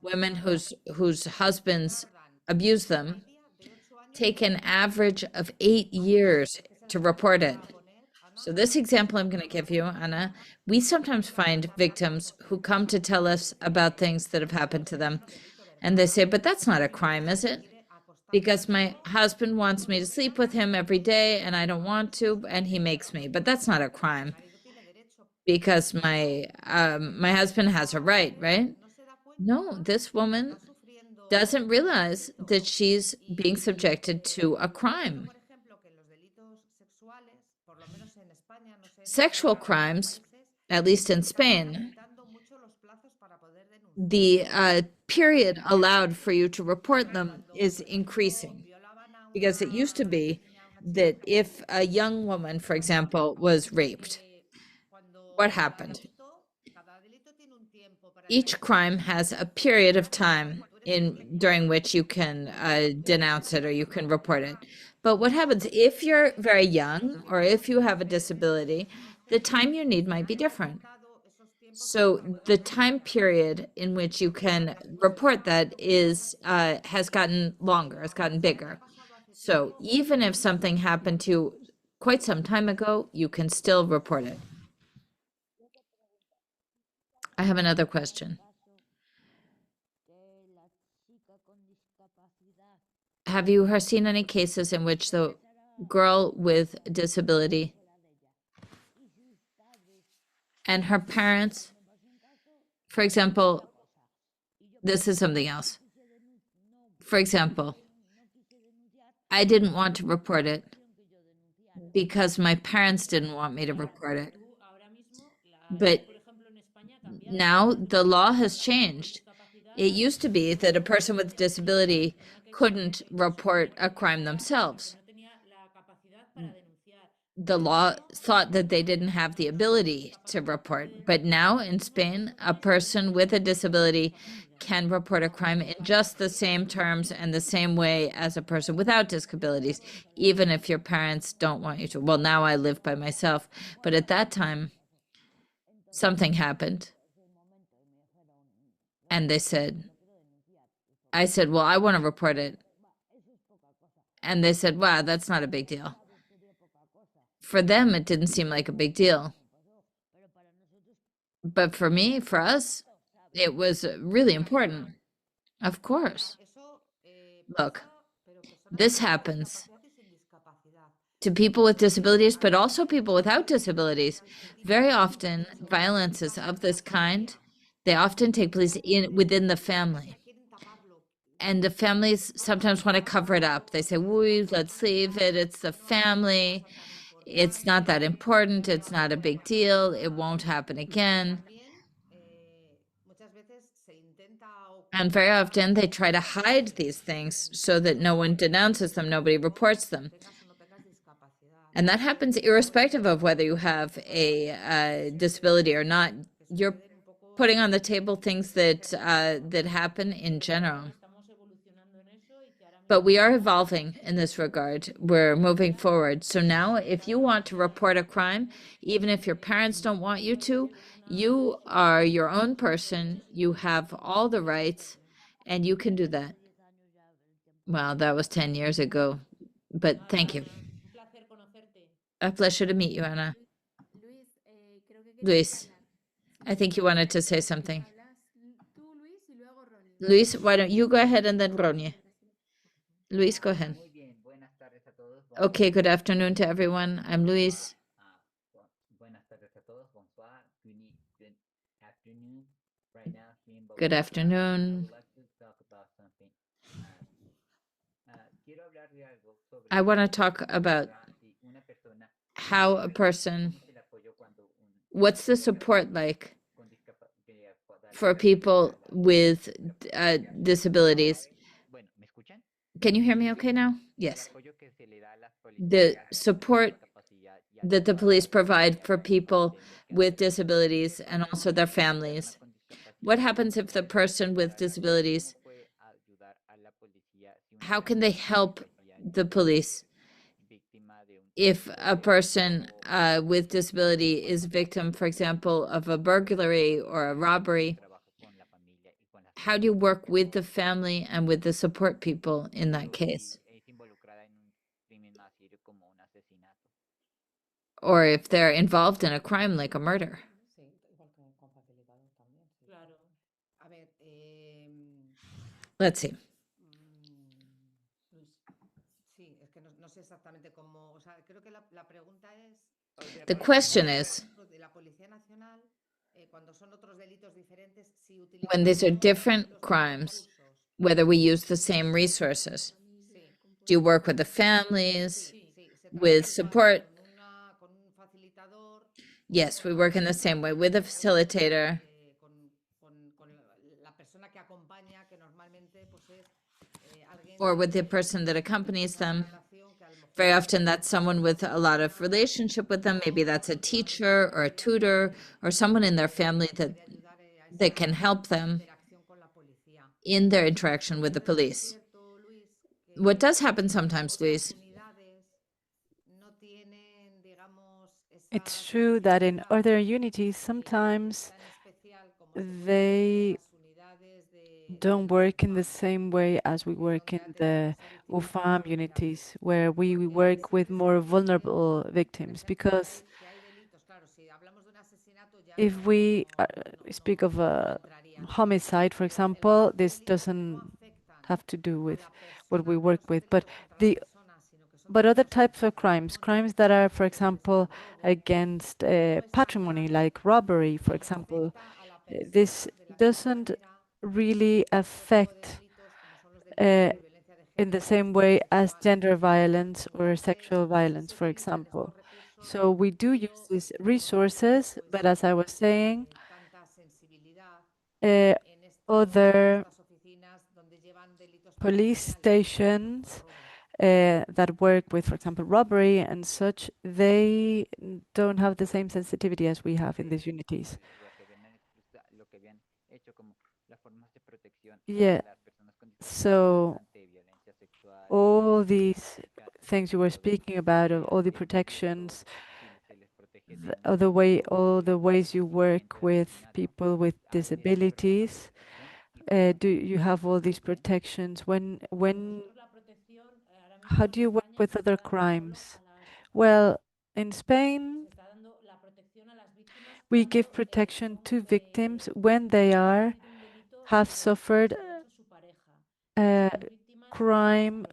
women whose husbands abuse them, take an average of 8 years to report it. So this example I'm going to give you, Anna, we sometimes find victims who come to tell us about things that have happened to them. And they say, but that's not a crime, is it? Because my husband wants me to sleep with him every day and I don't want to, and he makes me. But that's not a crime because my husband has a right? No, this woman doesn't realize that she's being subjected to a crime. Sexual crimes, at least in Spain, the period allowed for you to report them is increasing, because it used to be that if a young woman, for example, was raped, what happened? Each crime has a period of time during which you can denounce it or you can report it. But what happens if you're very young or if you have a disability, the time you need might be different. So the time period in which you can report that has gotten longer, has gotten bigger. So even if something happened to you quite some time ago, you can still report it. I have another question. Have you seen any cases in which the girl with disability and her parents, for example, this is something else. For example, I didn't want to report it because my parents didn't want me to report it. But now the law has changed. It used to be that a person with disability couldn't report a crime themselves. The law thought that they didn't have the ability to report. But now in Spain, a person with a disability can report a crime in just the same terms and the same way as a person without disabilities, even if your parents don't want you to. Well, now I live by myself, but at that time, something happened. And I said, well, I want to report it. And they said, wow, that's not a big deal. For them, it didn't seem like a big deal. But for me, for us, it was really important. Of course. Look, this happens to people with disabilities, but also people without disabilities. Very often, violences of this kind, they often take place within the family. And the families sometimes want to cover it up. They say, let's leave it. It's the family. It's not that important. It's not a big deal. It won't happen again. And very often they try to hide these things so that no one denounces them, nobody reports them. And that happens irrespective of whether you have a disability or not. You're putting on the table things that that happen in general. But we are evolving in this regard. We're moving forward. So now, if you want to report a crime, even if your parents don't want you to, you are your own person. You have all the rights, and you can do that. Well, that was 10 years ago, but thank you. A pleasure to meet you, Ana. Luis, I think you wanted to say something. Luis, why don't you go ahead and then Ronnie? Luis, go ahead. Okay, good afternoon to everyone. I'm Luis. Good afternoon. I want to talk about how a person, what's the support like for people with disabilities? Can you hear me okay now? Yes. The support that the police provide for people with disabilities and also their families. What happens if the person with disabilities, how can they help the police? If a person with disability is victim, for example, of a burglary or a robbery, how do you work with the family and with the support people in that case? Or if they're involved in a crime like a murder? Let's see. The question is, when these are different crimes, whether we use the same resources. Do you work with the families, with support? Yes, we work in the same way with a facilitator. Or with the person that accompanies them. Very often that's someone with a lot of relationship with them. Maybe that's a teacher or a tutor or someone in their family that can help them in their interaction with the police. What does happen sometimes, Luis? It's true that in other unities, sometimes they don't work in the same way as we work in the UFAM unities, where we work with more vulnerable victims. Because if we speak of a homicide, for example, this doesn't have to do with what we work with, but other types of crimes that are, for example, against patrimony, like robbery, for example, this doesn't really affect in the same way as gender violence or sexual violence, for example. So we do use these resources, but as I was saying, other police stations that work with, for example, robbery and such, they don't have the same sensitivity as we have in these unities. Yeah. So all these things you were speaking about, of all the protections, all the ways you work with people with disabilities, do you have all these protections? How do you work with other crimes? Well, in Spain, we give protection to victims when they have suffered a crime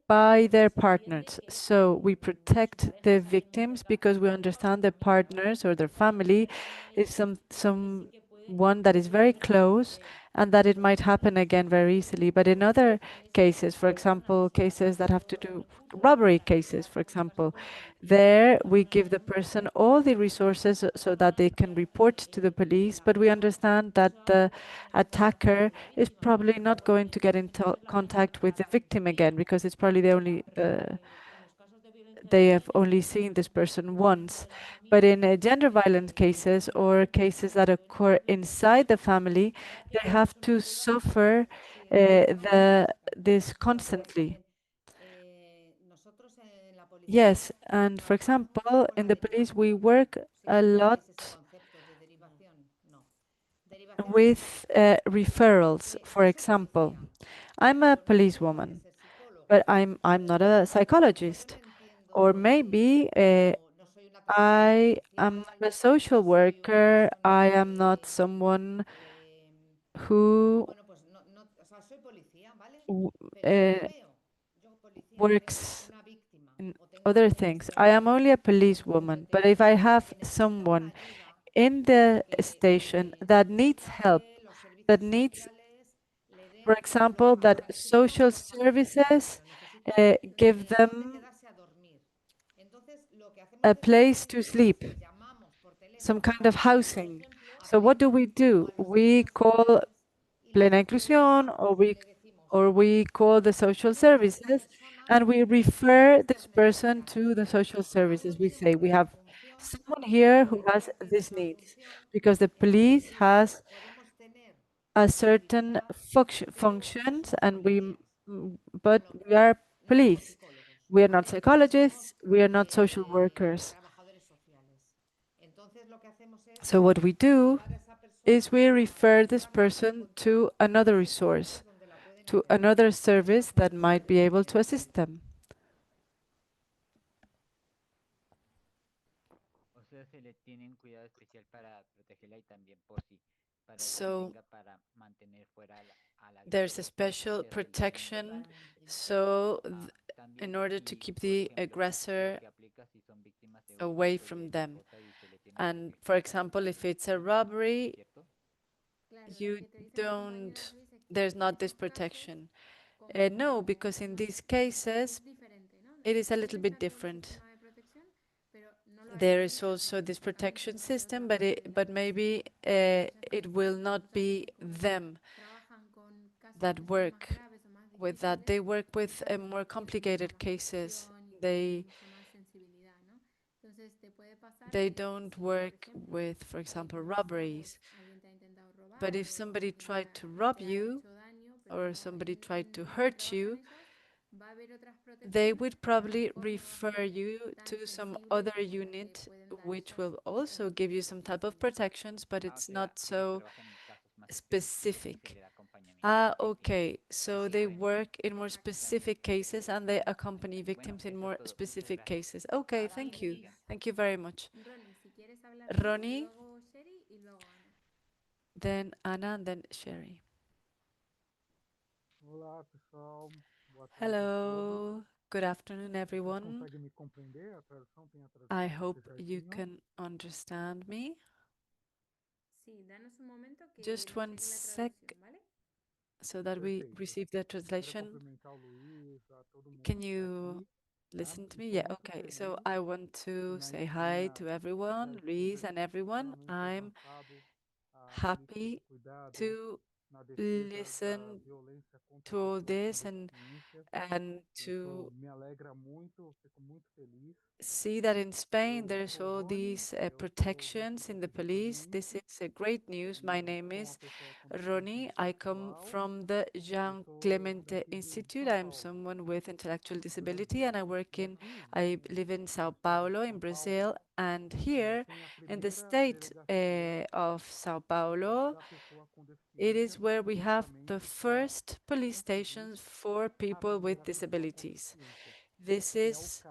by their partners. So we protect the victims because we understand their partners or their family is someone that is very close and that it might happen again very easily. But in other cases, for example, cases that have to do robbery cases, for example, there we give the person all the resources so that they can report to the police, but we understand that the attacker is probably not going to get into contact with the victim again because it's probably they have only seen this person once. But in gender violence cases or cases that occur inside the family, they have to suffer this constantly. Yes, and for example, in the police, we work a lot with referrals. For example, I'm a policewoman, but I'm not a psychologist. Or maybe I am not a social worker. I am not someone who uh, works in other things. I am only a policewoman, but if I have someone in the station that needs help, that needs, for example, that social services give them a place to sleep, some kind of housing. So what do? We call Plena inclusión, or we call the social services, and we refer this person to the social services. We say we have someone here who has these needs, because the police has a certain functions, and but we are police. We are not psychologists. We are not social workers. So what we do is we refer this person to another resource, to another service that might be able to assist them. So there's a special protection, so in order to keep the aggressor away from them. And for example, if it's a robbery, you don't, there's not this protection. No, because in these cases, it is a little bit different. There is also this protection system, but maybe it will not be them that work with that. They work with more complicated cases. They don't work with, for example, robberies. But if somebody tried to rob you or somebody tried to hurt you, they would probably refer you to some other unit which will also give you some type of protections, but it's not so specific. Ah, okay. So they work in more specific cases and they accompany victims in more specific cases. Okay, thank you. Thank you very much. Ronnie, then Anna, and then Sherry. Hello. Good afternoon, everyone. I hope you can understand me. Just one sec so that we receive the translation. Can you listen to me? Yeah, okay. So I want to say hi to everyone, Luis and everyone. I'm happy to listen to all this and to see that in Spain there's all these protections in the police. This is great news. My name is Ronnie. I come from the Jean Clemente Institute. I'm someone with intellectual disability and I live in Sao Paulo in Brazil, and here in the state of Sao Paulo, it is where we have the first police stations for people with disabilities. This is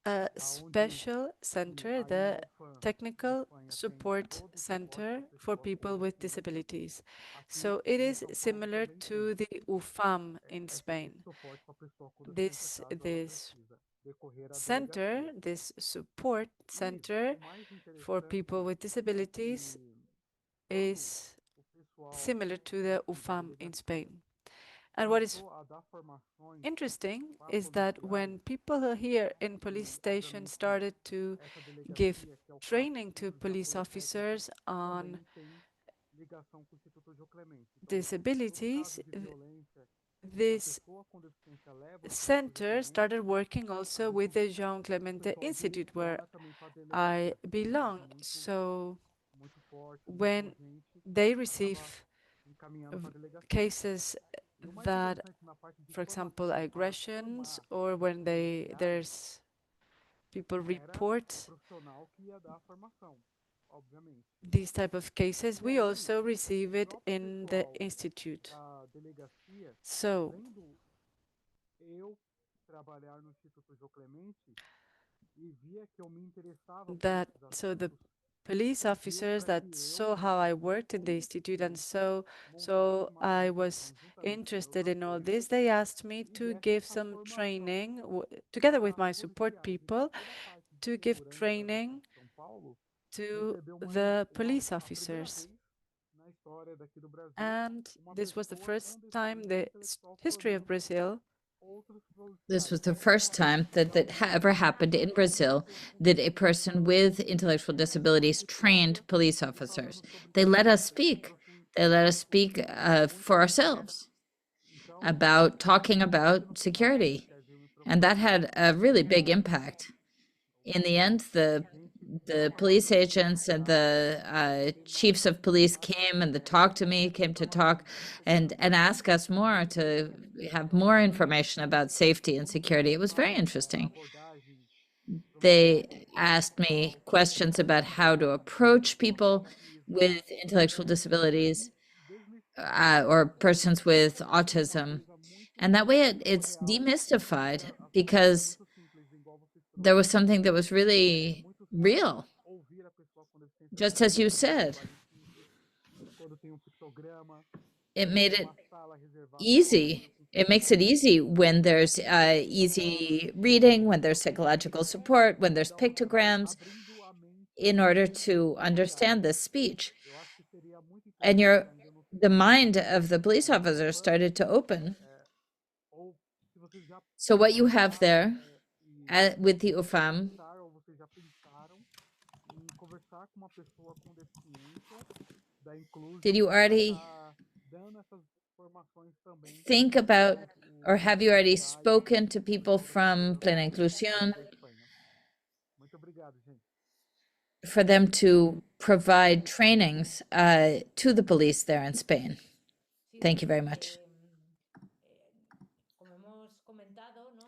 a special center, the Technical Support Center for People with Disabilities. So it is similar to the UFAM in Spain. This center, this support center for people with disabilities is similar to the UFAM in Spain. And what is interesting is that when people here in police stations started to give training to police officers on disabilities, this center started working also with the João Clemente Institute, where I belong. So when they receive cases that, for example, aggressions, or when there's people report these type of cases, we also receive it in the institute. So the police officers that saw how I worked in the institute, and so I was interested in all this, they asked me to give some training together with my support people, to give training to the police officers. And this was the first time in the history of Brazil. This was the first time that ever happened in Brazil that a person with intellectual disabilities trained police officers. They let us speak. They let us speak for ourselves about talking about security. And that had a really big impact. In the end, the police agents and the chiefs of police came and came to talk and ask us more, to have more information about safety and security. It was very interesting. They asked me questions about how to approach people with intellectual disabilities or persons with autism. And that way it's demystified, because there was something that was really real. Just as you said, it made it easy. It makes it easy when there's easy reading, when there's psychological support, when there's pictograms, in order to understand this speech. And the mind of the police officer started to open. So what you have there with the UFAM, did you already think about, or have you already spoken to people from Plena Inclusión for them to provide trainings to the police there in Spain? Thank you very much.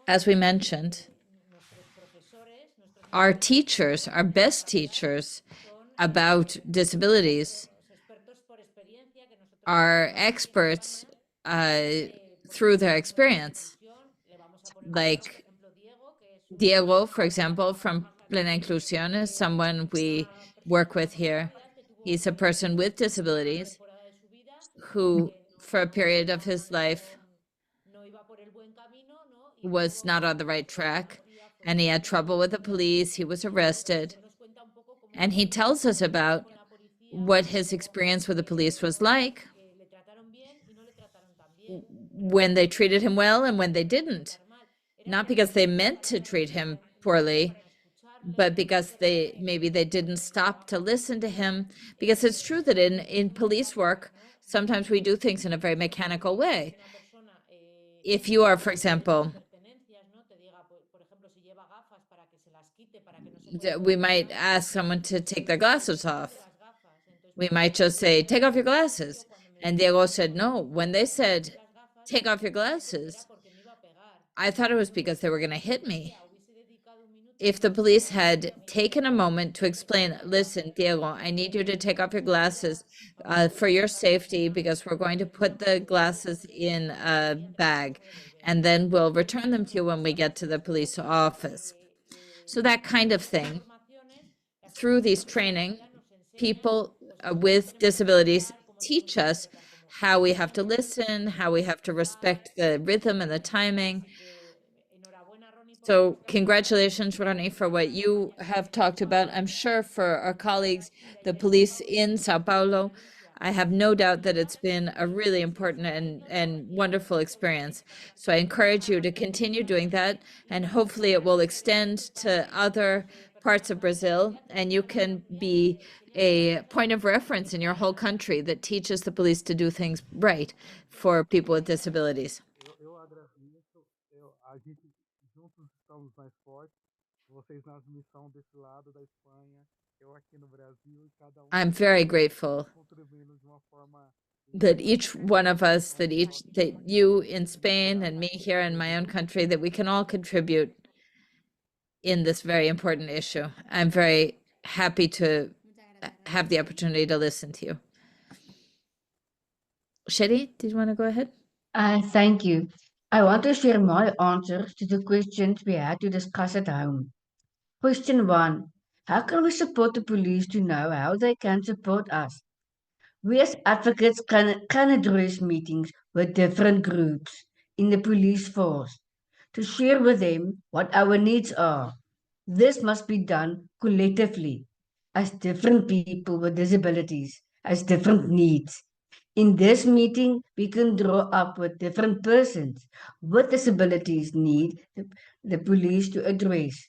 As we mentioned, our teachers, our best teachers about disabilities, are experts through their experience. Like Diego, for example, from Plena Inclusión, is someone we work with here. He's a person with disabilities who, for a period of his life, was not on the right track, and he had trouble with the police. He was arrested. And he tells us about what his experience with the police was like, when they treated him well and when they didn't. Not because they meant to treat him poorly, but because maybe they didn't stop to listen to him. Because it's true that in police work, sometimes we do things in a very mechanical way. If you are, for example, we might ask someone to take their glasses off. We might just say, take off your glasses. And Diego said, no. When they said, take off your glasses, I thought it was because they were going to hit me. If the police had taken a moment to explain, listen, Diego, I need you to take off your glasses for your safety, because we're going to put the glasses in a bag, and then we'll return them to you when we get to the police office. So that kind of thing. Through these training, people with disabilities teach us how we have to listen, how we have to respect the rhythm and the timing. So congratulations, Ronnie, for what you have talked about. I'm sure for our colleagues, the police in Sao Paulo, I have no doubt that it's been a really important and wonderful experience. So I encourage you to continue doing that, and hopefully it will extend to other parts of Brazil, and you can be a point of reference in your whole country that teaches the police to do things right for people with disabilities. I'm very grateful that each one of us, that you in Spain and me here in my own country, that we can all contribute in this very important issue. I'm very happy to have the opportunity to listen to you. Sherry, did you want to go ahead? Thank you. I want to share my answers to the questions we had to discuss at home. Question 1. How can we support the police to know how they can support us? We as advocates can address meetings with different groups in the police force to share with them what our needs are. This must be done collectively, as different people with disabilities has different needs. In this meeting, we can draw up what different persons with disabilities need the police to address.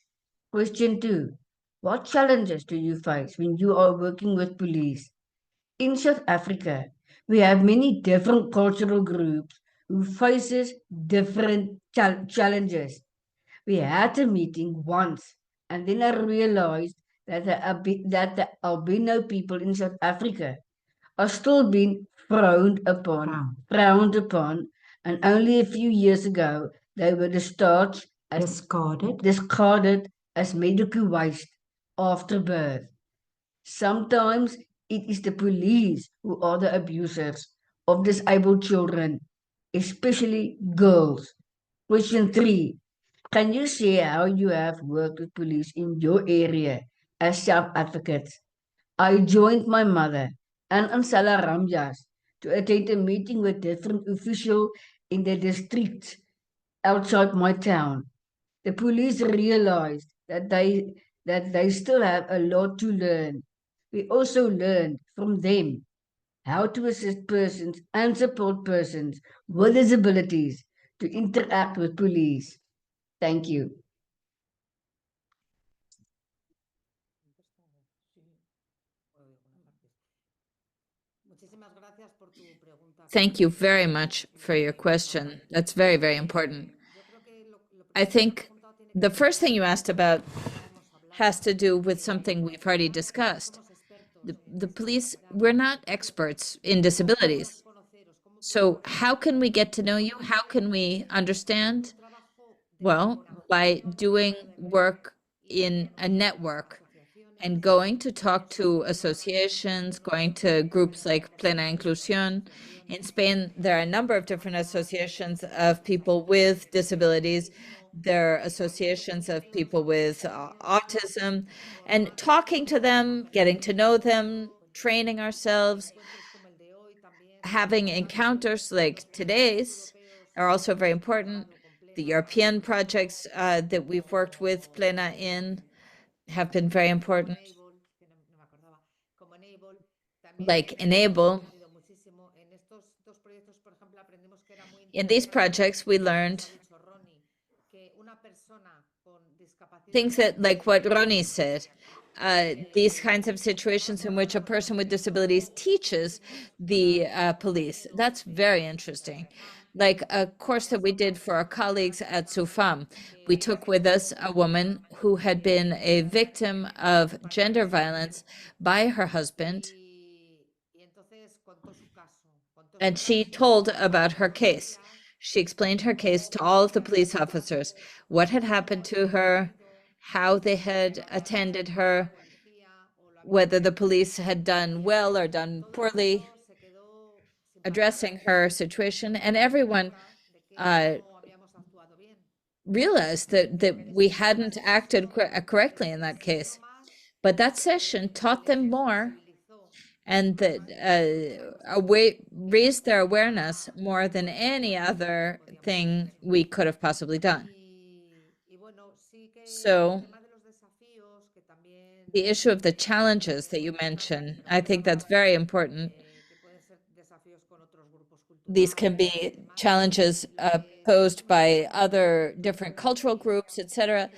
Question 2. What challenges do you face when you are working with police? In South Africa, we have many different cultural groups who faces different challenges. We had a meeting once, and then I realized that the albino people in South Africa are still being frowned upon, and only a few years ago they were discarded as medical waste after birth. Sometimes it is the police who are the abusers of disabled children, especially girls. Question 3. Can you share how you have worked with police in your area as self-advocates? I joined my mother and Ansala Ramjas to attend a meeting with different officials in the districts outside my town. The police realized that they still have a lot to learn. We also learned from them how to assist persons and support persons with disabilities to interact with police. Thank you. Thank you very much for your question. That's very, very important. I think the first thing you asked about has to do with something we've already discussed. The police, we're not experts in disabilities. So how can we get to know you? How can we understand? Well, by doing work in a network and going to talk to associations, going to groups like Plena, inclusión. In Spain, there are a number of different associations of people with disabilities. There are associations of people with autism, and talking to them, getting to know them, training ourselves, having encounters like today's are also very important. The European projects that we've worked with Plena in have been very important, like Enable. In these projects, we learned things that, like what Ronnie said, these kinds of situations in which a person with disabilities teaches the police. That's very interesting. Like a course that we did for our colleagues at SUFAM, we took with us a woman who had been a victim of gender violence by her husband, and she told about her case. She explained her case to all of the police officers, what had happened to her, how they had attended her, whether the police had done well or done poorly addressing her situation, and everyone realized that we hadn't acted correctly in that case. But that session taught them more, and that raised their awareness more than any other thing we could have possibly done. So the issue of the challenges that you mentioned, I think that's very important. These can be challenges posed by other different cultural groups, etc.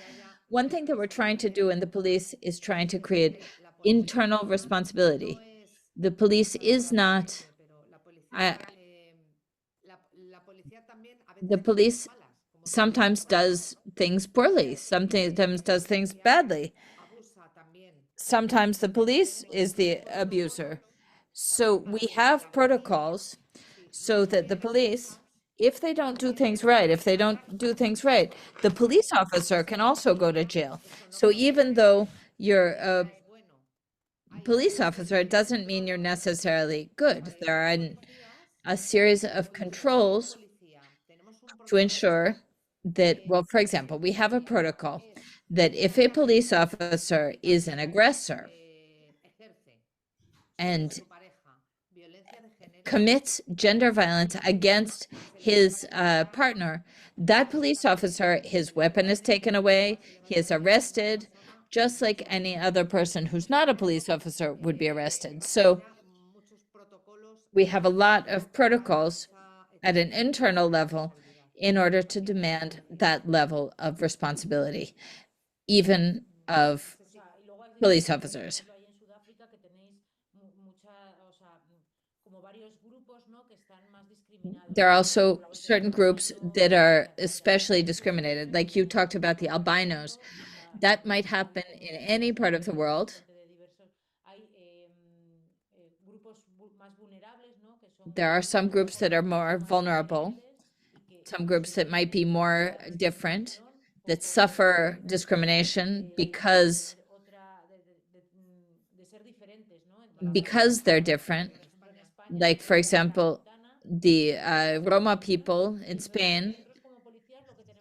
One thing that we're trying to do in the police is trying to create internal responsibility. The police is not, the police sometimes does things poorly, sometimes does things badly. Sometimes the police is the abuser. So we have protocols so that the police, if they don't do things right, the police officer can also go to jail. So even though you're a police officer, it doesn't mean you're necessarily good. There are a series of controls to ensure that, well, for example, we have a protocol that if a police officer is an aggressor and commits gender violence against his partner, that police officer, his weapon is taken away, he is arrested, just like any other person who's not a police officer would be arrested. So we have a lot of protocols at an internal level in order to demand that level of responsibility, even of police officers. There are also certain groups that are especially discriminated, like you talked about the albinos. That might happen in any part of the world. There are some groups that are more vulnerable, some groups that might be more different, that suffer discrimination because they're different. Like, for example, the Roma people in Spain.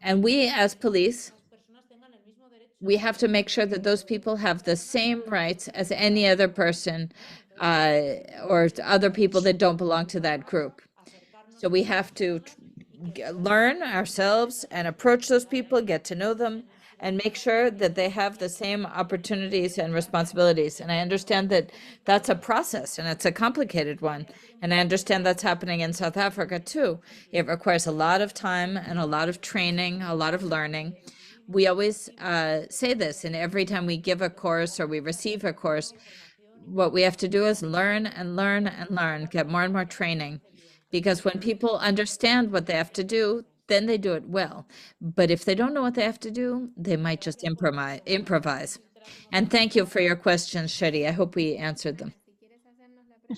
And we, as police, we have to make sure that those people have the same rights as any other person or other people that don't belong to that group. So we have to learn ourselves and approach those people, get to know them, and make sure that they have the same opportunities and responsibilities. And I understand that that's a process and it's a complicated one. And I understand that's happening in South Africa too. It requires a lot of time and a lot of training, a lot of learning. We always say this, and every time we give a course or we receive a course, what we have to do is learn and learn and learn, get more and more training. Because when people understand what they have to do, then they do it well. But if they don't know what they have to do, they might just improvise. And thank you for your questions, Shetty. I hope we answered them.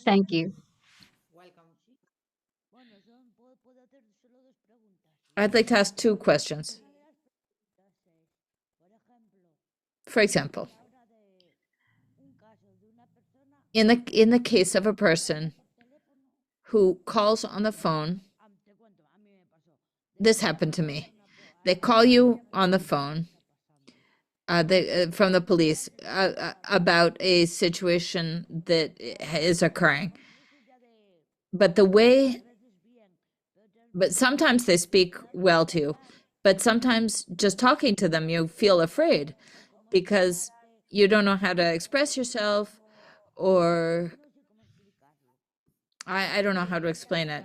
Thank you. I'd like to ask 2 questions. For example, in the case of a person who calls on the phone, this happened to me. They call you on the phone from the police about a situation that is occurring. But sometimes they speak well to you, but sometimes just talking to them, you feel afraid because you don't know how to express yourself, or I don't know how to explain it.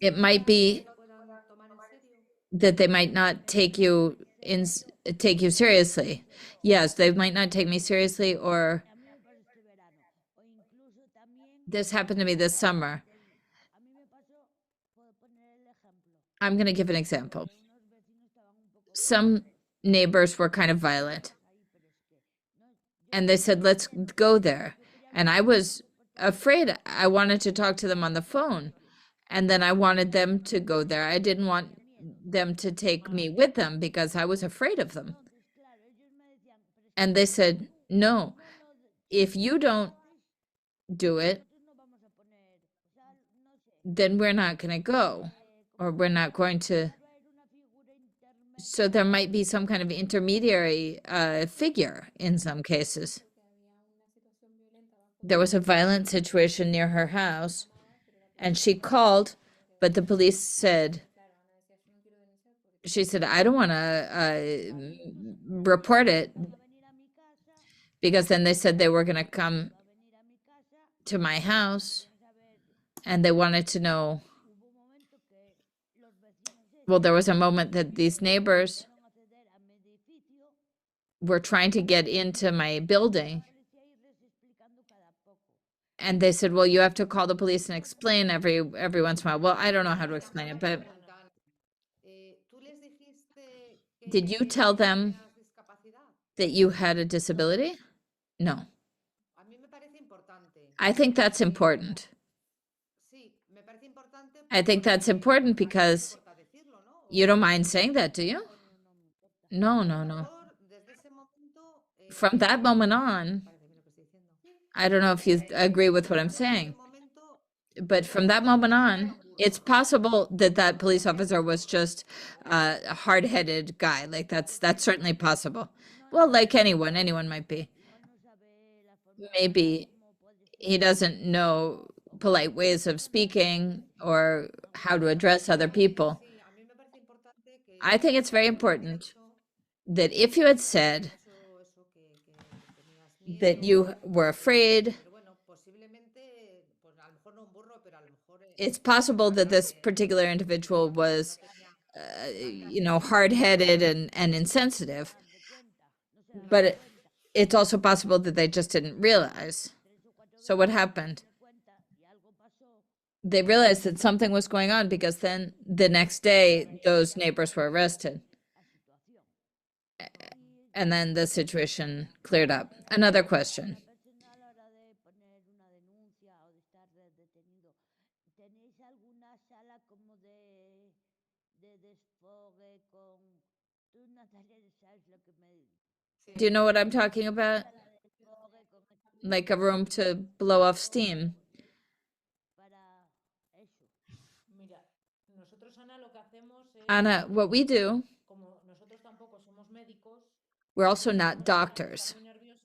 It might be that they might not take you seriously. Yes, they might not take me seriously, or this happened to me this summer. I'm going to give an example. Some neighbors were kind of violent, and they said, let's go there. And I was afraid. I wanted to talk to them on the phone, and then I wanted them to go there. I didn't want them to take me with them because I was afraid of them. And they said, no, if you don't do it, then we're not going to go, or we're not going to. So there might be some kind of intermediary figure in some cases. There was a violent situation near her house, and she called, but the police said, she said, I don't want to report it, because then they said they were going to come to my house, and they wanted to know. Well, there was a moment that these neighbors were trying to get into my building, and they said, well, you have to call the police and explain every once in a while. Well, I don't know how to explain it, but Did you tell them that you had a disability? No. I think that's important. I think that's important because you don't mind saying that, do you? No, no, no. From that moment on, I don't know if you agree with what I'm saying, but from that moment on, it's possible that that police officer was just a hard-headed guy. Like that's certainly possible. Well, like anyone might be. Maybe he doesn't know polite ways of speaking or how to address other people. I think it's very important that if you had said that you were afraid, it's possible that this particular individual was, hard-headed and insensitive, but it's also possible that they just didn't realize. So what happened? They realized that something was going on because then the next day, those neighbors were arrested. And then the situation cleared up. Another question. Do you know what I'm talking about? Like a room to blow off steam. Ana, what we do, we're also not doctors.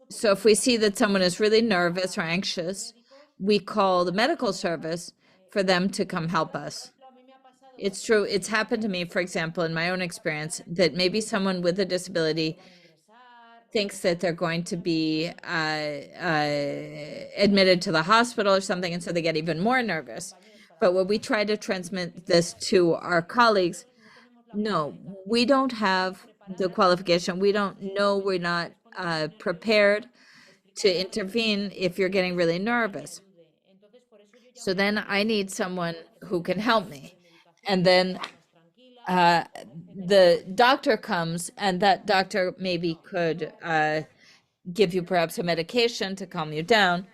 So if we see that someone is really nervous or anxious, we call the medical service for them to come help us. It's true. It's happened to me, for example, in my own experience, that maybe someone with a disability thinks that they're going to be admitted to the hospital or something, and so they get even more nervous. But when we try to transmit this to our colleagues, no, we don't have the qualification. We don't know, we're not prepared to intervene if you're getting really nervous. So then I need someone who can help me. And then the doctor comes, and that doctor maybe could give you perhaps a medication to calm you down.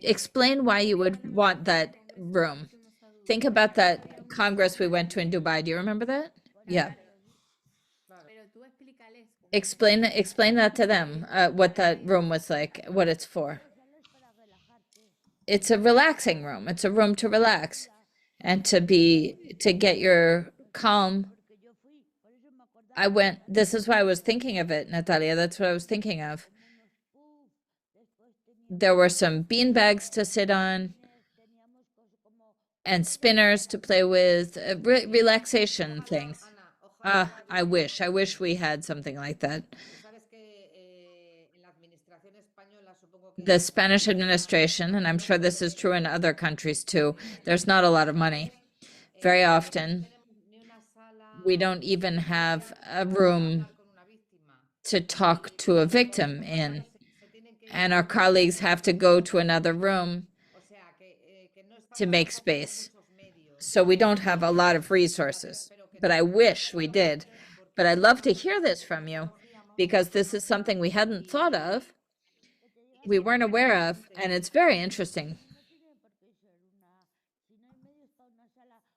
Explain why you would want that room. Think about that Congress we went to in Dubai. Do you remember that? Yeah. Explain that to them, what that room was like, what it's for. It's a relaxing room. It's a room to relax and to get your calm. This is why I was thinking of it, Natalia. That's what I was thinking of. There were some bean bags to sit on and spinners to play with, relaxation things. I wish we had something like that. The Spanish administration, and I'm sure this is true in other countries too, there's not a lot of money. Very often, we don't even have a room to talk to a victim in, and our colleagues have to go to another room to make space. So we don't have a lot of resources, but I wish we did. But I'd love to hear this from you, because this is something we hadn't thought of, we weren't aware of, and it's very interesting.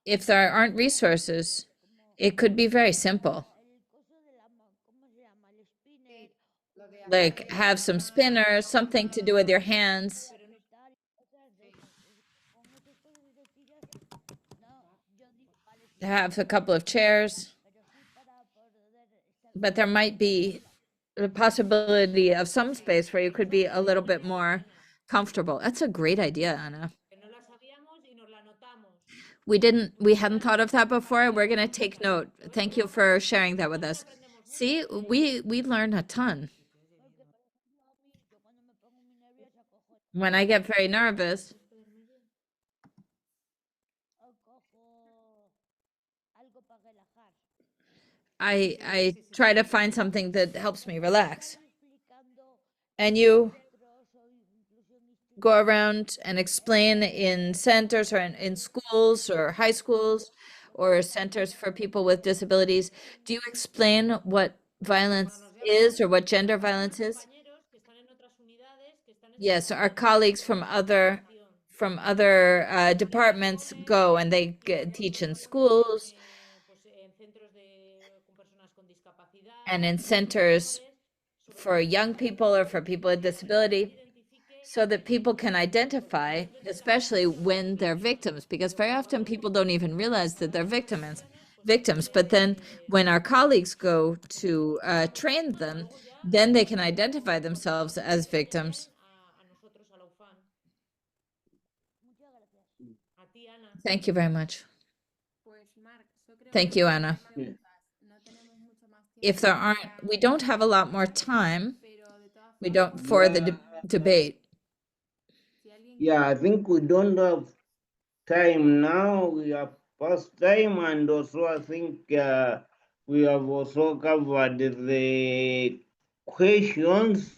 If there aren't resources, it could be very simple. Like have some spinners, something to do with your hands. Have a couple of chairs. But there might be the possibility of some space where you could be a little bit more comfortable. That's a great idea, Ana. We hadn't thought of that before. We're going to take note. Thank you for sharing that with us. See, we learn a ton. When I get very nervous, I try to find something that helps me relax. And you go around and explain in centers or in schools or high schools or centers for people with disabilities. Do you explain what violence is or what gender violence is? Yes, our colleagues from other departments go and they teach in schools and in centers for young people or for people with disability, so that people can identify, especially when they're victims, because very often people don't even realize that they're victims. But then when our colleagues go to train them, then they can identify themselves as victims. Thank you very much. Thank you, Anna. Yeah. If there aren't, we don't have a lot more time. We don't for the debate. Yeah, I think we don't have time now. We have past time, and also I think we have also covered the questions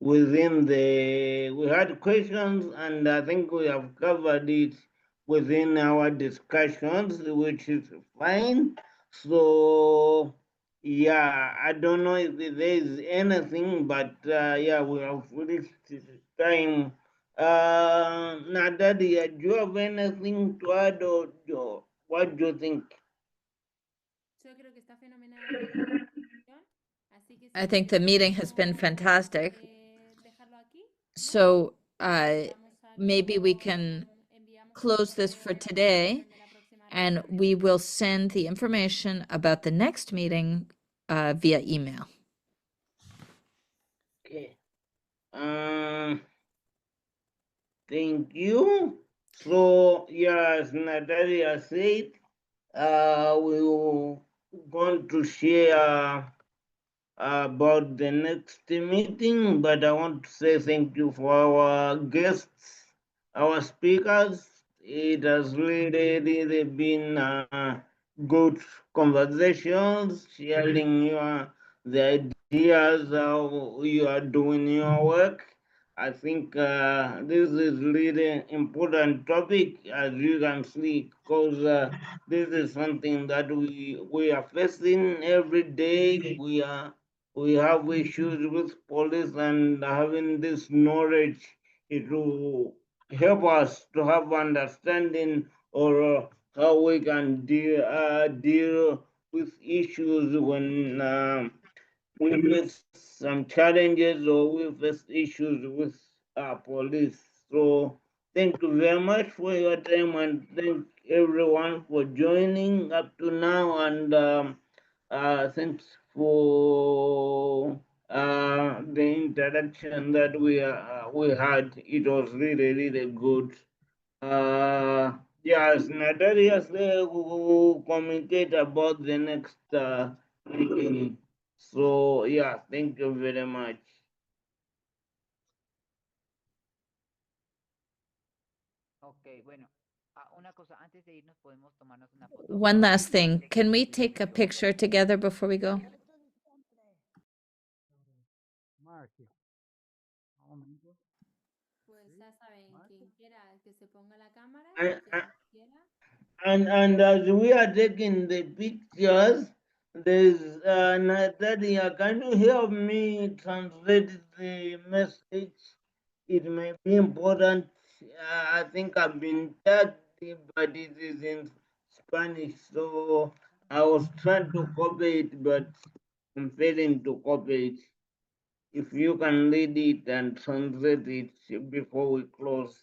within the. We had questions, and I think we have covered it within our discussions, which is fine. So yeah, I don't know if there is anything, but yeah, we have reached time. Nadia, do you have anything to add, or what do you think? I think the meeting has been fantastic. So maybe we can close this for today, and we will send the information about the next meeting via email. Okay. Thank you. So, yeah, as Natalia said, we will going to share about the next meeting, but I want to say thank you for our guests, our speakers. It has really been good conversations, sharing the ideas how you are doing your work. I think this is really important topic, as you can see, because this is something that we are facing every day. We have issues with police, and having this knowledge, it will help us to have understanding, or how we can deal with issues when we face some challenges, or we face issues with police. So thank you very much for your time, and thank everyone for joining up to now, and thanks for the interaction that we had. It was really good. Yes, Natalia will communicate about the next meeting. So yeah, thank you very much. One last thing. Can we take a picture together before we go? And, and as we are taking the pictures, there's Natalia. Can you help me translate the message? It may be important. I think I've been tagged, but it is in Spanish, so I was trying to copy it, but I'm failing to copy it. If you can read it and translate it before we close.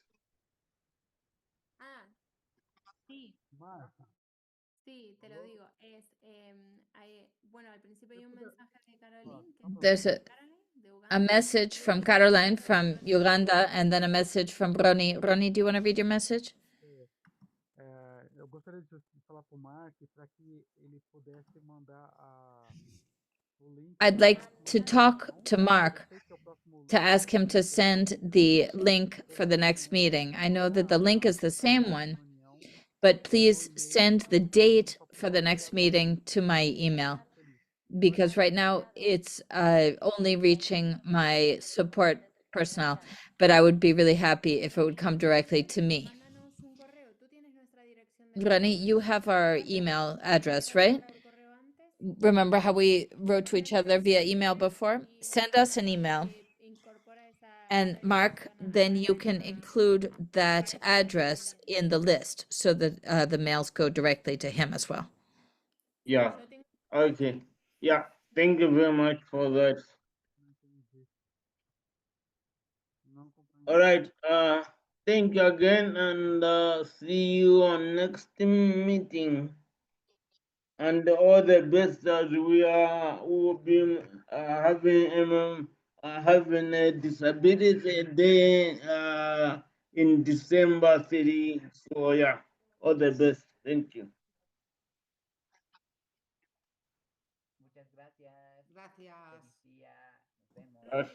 There's a message from Caroline from Uganda, and then a message from Ronnie. Ronnie, do you want to read your message? I'd like to talk to Mark to ask him to send the link for the next meeting. I know that the link is the same one, but please send the date for the next meeting to my email, because right now it's only reaching my support personnel, but I would be really happy if it would come directly to me. Ronnie, you have our email address, right? Remember how we wrote to each other via email before? Send us an email. And Mark, then you can include that address in the list so that the mails go directly to him as well. Yeah. Okay. Yeah. Thank you very much for that. All right. Thank you again, and see you on next meeting. And all the best as we will be having a disability day in December 3. So yeah, all the best. Thank you.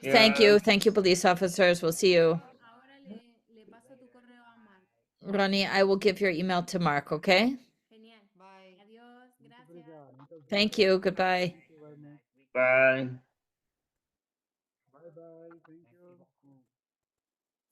Thank you. Gracias. Thank you, police officers. We'll see you. Ronnie, I will give your email to Mark, okay? Thank you. Goodbye. Bye.